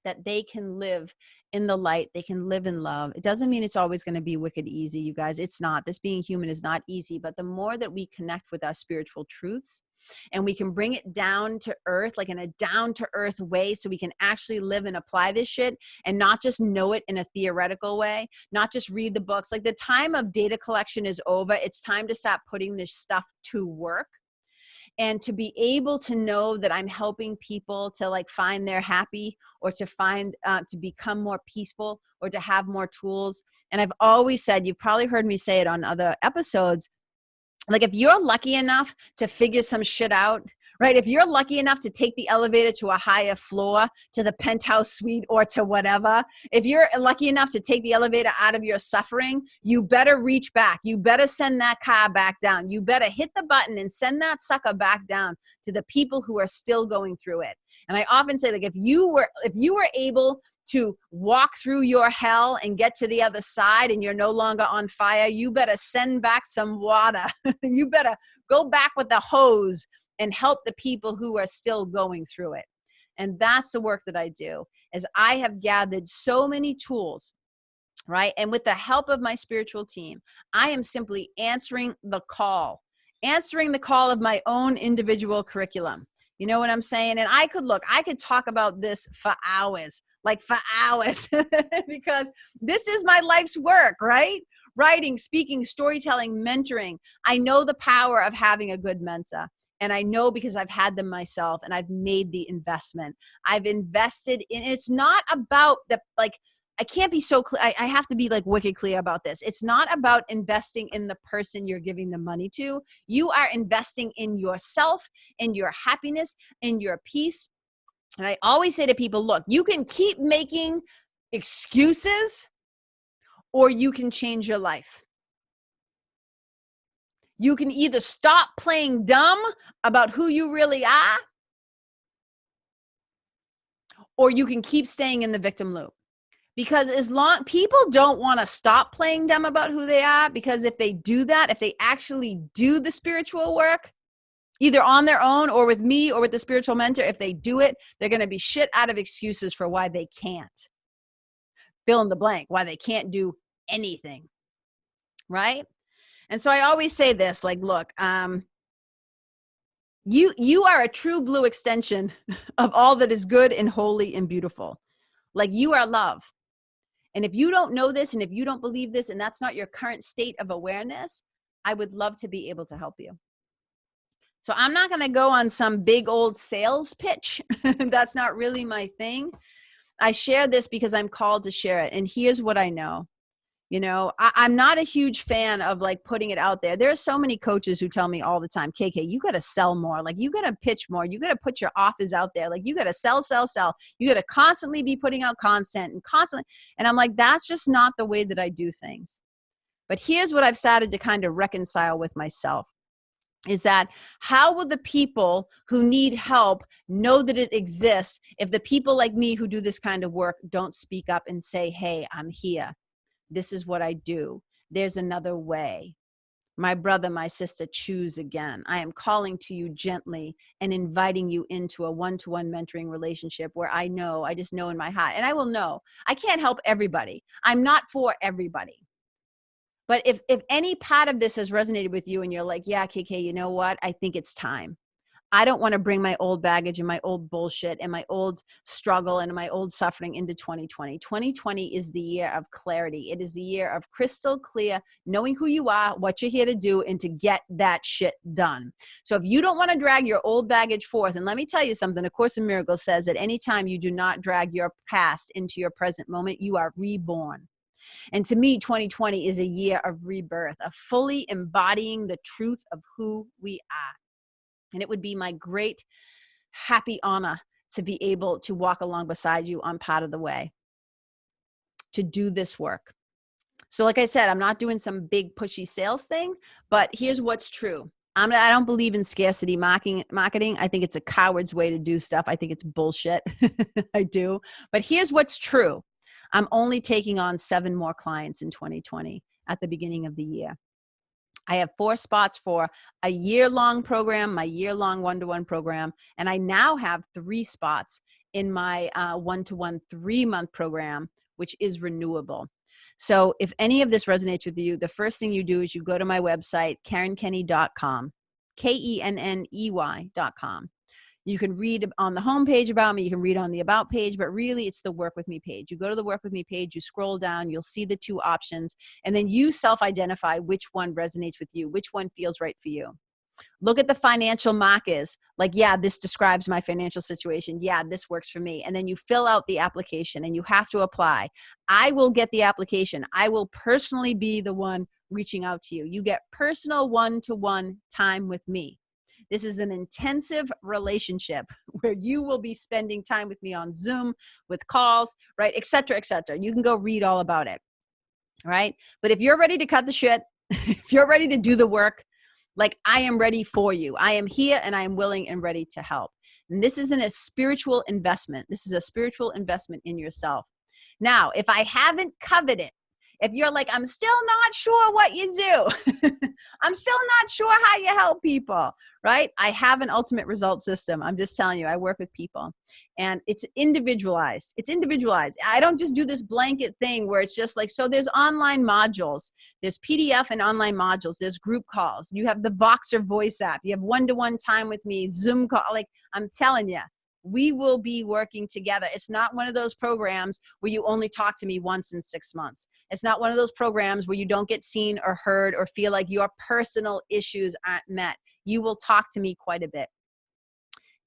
that they can live in the light, they can live in love. It doesn't mean it's always going to be wicked easy, you guys. It's not. This being human is not easy, but the more that we connect with our spiritual truths and we can bring it down to earth, like in a down to earth way, so we can actually live and apply this shit and not just know it in a theoretical way, not just read the books. Like the time of data collection is over. It's time to stop putting this stuff to work. And to be able to know that I'm helping people to like find their happy, or to find, to become more peaceful, or to have more tools. And I've always said, you've probably heard me say it on other episodes, like if you're lucky enough to figure some shit out, right? If you're lucky enough to take the elevator to a higher floor, to the penthouse suite, or to whatever, if you're lucky enough to take the elevator out of your suffering, you better reach back. You better send that car back down. You better hit the button and send that sucker back down to the people who are still going through it. And I often say, like, if you were able to walk through your hell and get to the other side and you're no longer on fire, you better send back some water. You better go back with the hose and help the people who are still going through it. And that's the work that I do, is I have gathered so many tools, right? And with the help of my spiritual team, I am simply answering the call of my own individual curriculum. You know what I'm saying? And I could talk about this for hours, because this is my life's work, right? Writing, speaking, storytelling, mentoring. I know the power of having a good mentor. And I know because I've had them myself and I've made the investment. I've invested in, it's not about the, like, I can't be so clear. I have to be like wicked clear about this. It's not about investing in the person you're giving the money to. You are investing in yourself, in your happiness, in your peace. And I always say to people, look, you can keep making excuses or you can change your life. You can either stop playing dumb about who you really are, or you can keep staying in the victim loop. Because as long people don't want to stop playing dumb about who they are, because if they do that, if they actually do the spiritual work, either on their own or with me or with the spiritual mentor, if they do it, they're going to be shit out of excuses for why they can't. Fill in the blank, why they can't do anything, right? And so I always say this, like, look, you are a true blue extension of all that is good and holy and beautiful. Like, you are love. And if you don't know this, and if you don't believe this, and that's not your current state of awareness, I would love to be able to help you. So I'm not going to go on some big old sales pitch. That's not really my thing. I share this because I'm called to share it. And here's what I know. You know, I'm not a huge fan of like putting it out there. There are so many coaches who tell me all the time, KK, you got to sell more. Like, you got to pitch more. You got to put your offers out there. Like, you got to sell, sell, sell. You got to constantly be putting out content and constantly. And I'm like, that's just not the way that I do things. But here's what I've started to kind of reconcile with myself. Is that how will the people who need help know that it exists if the people like me who do this kind of work don't speak up and say, hey, I'm here. This is what I do. There's another way. My brother, my sister, choose again. I am calling to you gently and inviting you into a one-to-one mentoring relationship where I just know in my heart, and I will know. I can't help everybody. I'm not for everybody. But if any part of this has resonated with you and you're like, yeah, KK, you know what? I think it's time. I don't want to bring my old baggage and my old bullshit and my old struggle and my old suffering into 2020. 2020 is the year of clarity. It is the year of crystal clear, knowing who you are, what you're here to do, and to get that shit done. So if you don't want to drag your old baggage forth, and let me tell you something, A Course in Miracles says that anytime you do not drag your past into your present moment, you are reborn. And to me, 2020 is a year of rebirth, of fully embodying the truth of who we are. And it would be my great, happy honor to be able to walk along beside you on part of the way, to do this work. So like I said, I'm not doing some big pushy sales thing, but here's what's true. I don't believe in scarcity marketing. I think it's a coward's way to do stuff. I think it's bullshit. I do. But here's what's true. I'm only taking on 7 more clients in 2020 at the beginning of the year. I have 4 spots for a year-long program, my year-long one-to-one program, and I now have 3 spots in my one-to-one 3-month program, which is renewable. So if any of this resonates with you, the first thing you do is you go to my website, KarenKenney.com, KENNEY.com. You can read on the homepage about me. You can read on the About page, but really it's the Work With Me page. You go to the Work With Me page, you scroll down, you'll see the 2 options, and then you self-identify which one resonates with you, which one feels right for you. Look at the financial markers. Like, yeah, this describes my financial situation. Yeah, this works for me. And then you fill out the application and you have to apply. I will get the application. I will personally be the one reaching out to you. You get personal one-to-one time with me. This is an intensive relationship where you will be spending time with me on Zoom, with calls, right, et cetera, et cetera. You can go read all about it, right? But if you're ready to cut the shit, if you're ready to do the work, like, I am ready for you. I am here and I am willing and ready to help. And this isn't a spiritual investment. This is a spiritual investment in yourself. Now, if I haven't covered it, if you're like, I'm still not sure what you do, I'm still not sure how you help people, right? I have an ultimate result system. I'm just telling you, I work with people and it's individualized. It's individualized. I don't just do this blanket thing where it's just like, so there's online modules, there's PDF and online modules, there's group calls. You have the Voxer voice app. You have one-to-one time with me, Zoom call. Like, I'm telling you, we will be working together. It's not one of those programs where you only talk to me once in 6 months. It's not one of those programs where you don't get seen or heard or feel like your personal issues aren't met. You will talk to me quite a bit.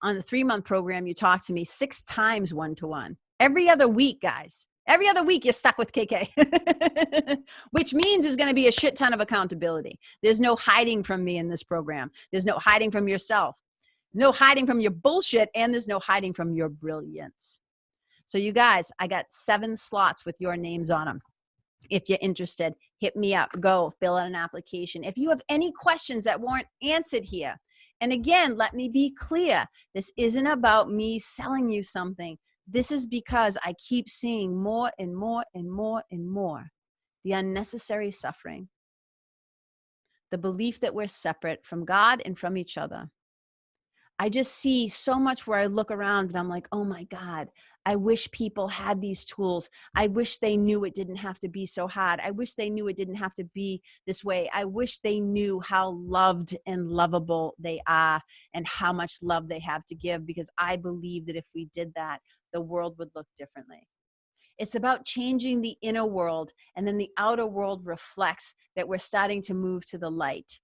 On the 3-month program, you talk to me 6 times one-to-one. Every other week, guys. Every other week, you're stuck with KK, which means there's going to be a shit ton of accountability. There's no hiding from me in this program. There's no hiding from yourself. No hiding from your bullshit, and there's no hiding from your brilliance. So you guys, I got 7 slots with your names on them. If you're interested, hit me up. Go fill out an application. If you have any questions that weren't answered here, and again, let me be clear. This isn't about me selling you something. This is because I keep seeing more and more and more and more the unnecessary suffering, the belief that we're separate from God and from each other. I just see so much where I look around and I'm like, oh my God, I wish people had these tools. I wish they knew it didn't have to be so hard. I wish they knew it didn't have to be this way. I wish they knew how loved and lovable they are and how much love they have to give, because I believe that if we did that, the world would look differently. It's about changing the inner world, and then the outer world reflects that we're starting to move to the light,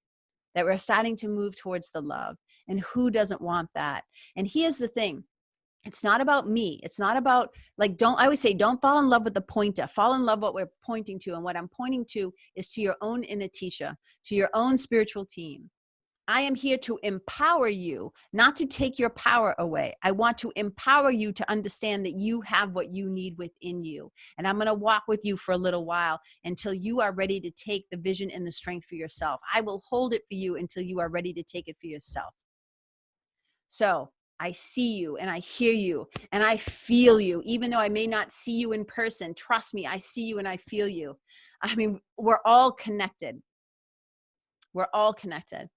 that we're starting to move towards the love. And who doesn't want that? And here's the thing. It's not about me. It's not about, like, I always say, don't fall in love with the pointer. Fall in love with what we're pointing to. And what I'm pointing to is to your own inner teacher, to your own spiritual team. I am here to empower you, not to take your power away. I want to empower you to understand that you have what you need within you. And I'm going to walk with you for a little while until you are ready to take the vision and the strength for yourself. I will hold it for you until you are ready to take it for yourself. So I see you and I hear you and I feel you, even though I may not see you in person. Trust me, I see you and I feel you. I mean, we're all connected. We're all connected.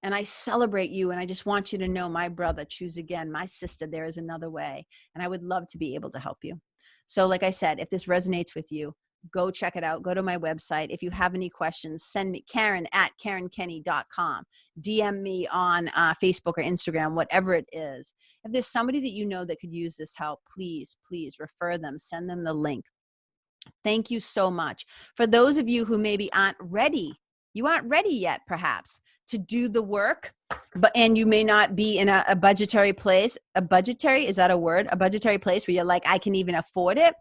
And I celebrate you. And I just want you to know, my brother, choose again. My sister, there is another way. And I would love to be able to help you. So like I said, if this resonates with you, go check it out. Go to my website. If you have any questions, send me Karen@KarenKenney.com. DM me on Facebook or Instagram, whatever it is. If there's somebody that you know that could use this help, please, please refer them. Send them the link. Thank you so much. For those of you who maybe aren't ready, you aren't ready yet, perhaps, to do the work, and you may not be in a budgetary place. Is that a word? A budgetary place where you're like, I can even afford it.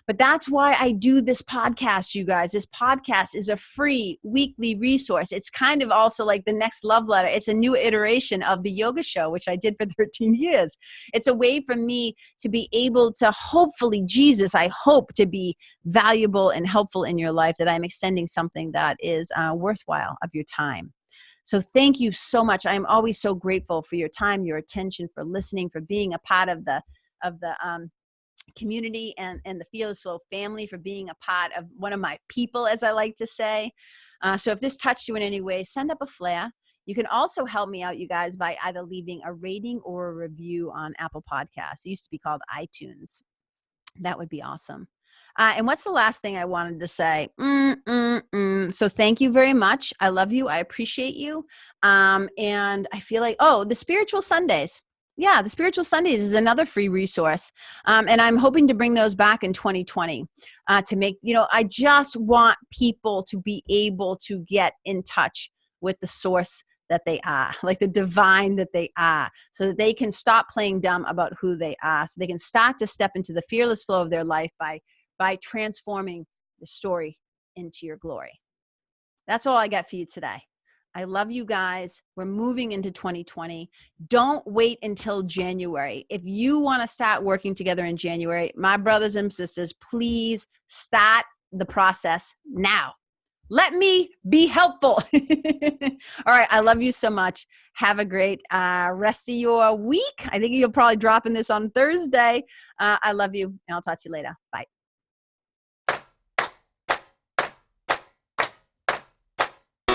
But that's why I do this podcast, you guys. This podcast is a free weekly resource. It's kind of also like the next love letter. It's a new iteration of the yoga show, which I did for 13 years. It's a way for me to be able to, hopefully, I hope to be valuable and helpful in your life, that I'm extending something that is worthwhile of your time. So thank you so much. I'm always so grateful for your time, your attention, for listening, for being a part of the community and the Fearless Flow family, for being a part of one of my people, as I like to say. So if this touched you in any way, send up a flare. You can also help me out, you guys, by either leaving a rating or a review on Apple Podcasts. It used to be called iTunes. That would be awesome. And what's the last thing I wanted to say? So thank you very much. I love you. I appreciate you. And I feel like, the Spiritual Sundays. Yeah, the Spiritual Sundays is another free resource. And I'm hoping to bring those back in 2020 to make, I just want people to be able to get in touch with the source that they are, like the divine that they are, so that they can stop playing dumb about who they are, so they can start to step into the fearless flow of their life by transforming the story into your glory. That's all I got for you today. I love you guys. We're moving into 2020. Don't wait until January. If you want to start working together in January, my brothers and sisters, please start the process now. Let me be helpful. All right. I love you so much. Have a great rest of your week. I think you'll probably drop in this on Thursday. I love you, and I'll talk to you later. Bye.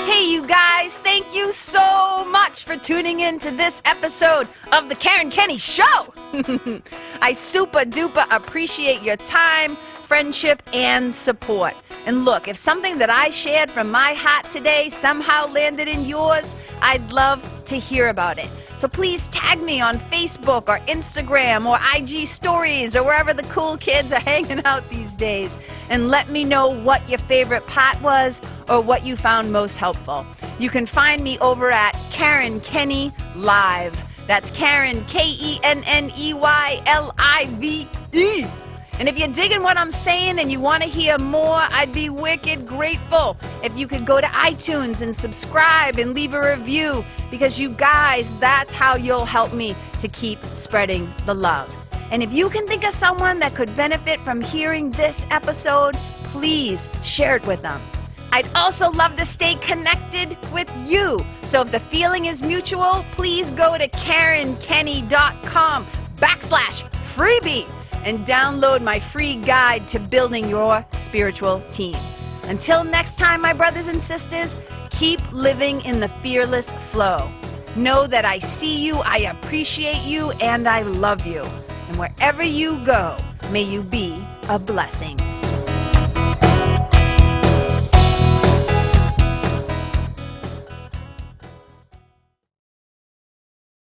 Hey, you guys, thank you so much for tuning in to this episode of the Karen Kenney Show. I super duper appreciate your time, friendship, and support. And look, if something that I shared from my heart today somehow landed in yours, I'd love to hear about it. So please tag me on Facebook or Instagram or IG stories or wherever the cool kids are hanging out these days, and let me know what your favorite part was or what you found most helpful. You can find me over at Karen Kenney Live. That's Karen, KenneYlive. And if you're digging what I'm saying and you want to hear more, I'd be wicked grateful if you could go to iTunes and subscribe and leave a review, because you guys, that's how you'll help me to keep spreading the love. And if you can think of someone that could benefit from hearing this episode, please share it with them. I'd also love to stay connected with you. So if the feeling is mutual, please go to KarenKenney.com/freebie and download my free guide to building your spiritual team. Until next time, my brothers and sisters, keep living in the fearless flow. Know that I see you, I appreciate you, and I love you. And wherever you go, may you be a blessing.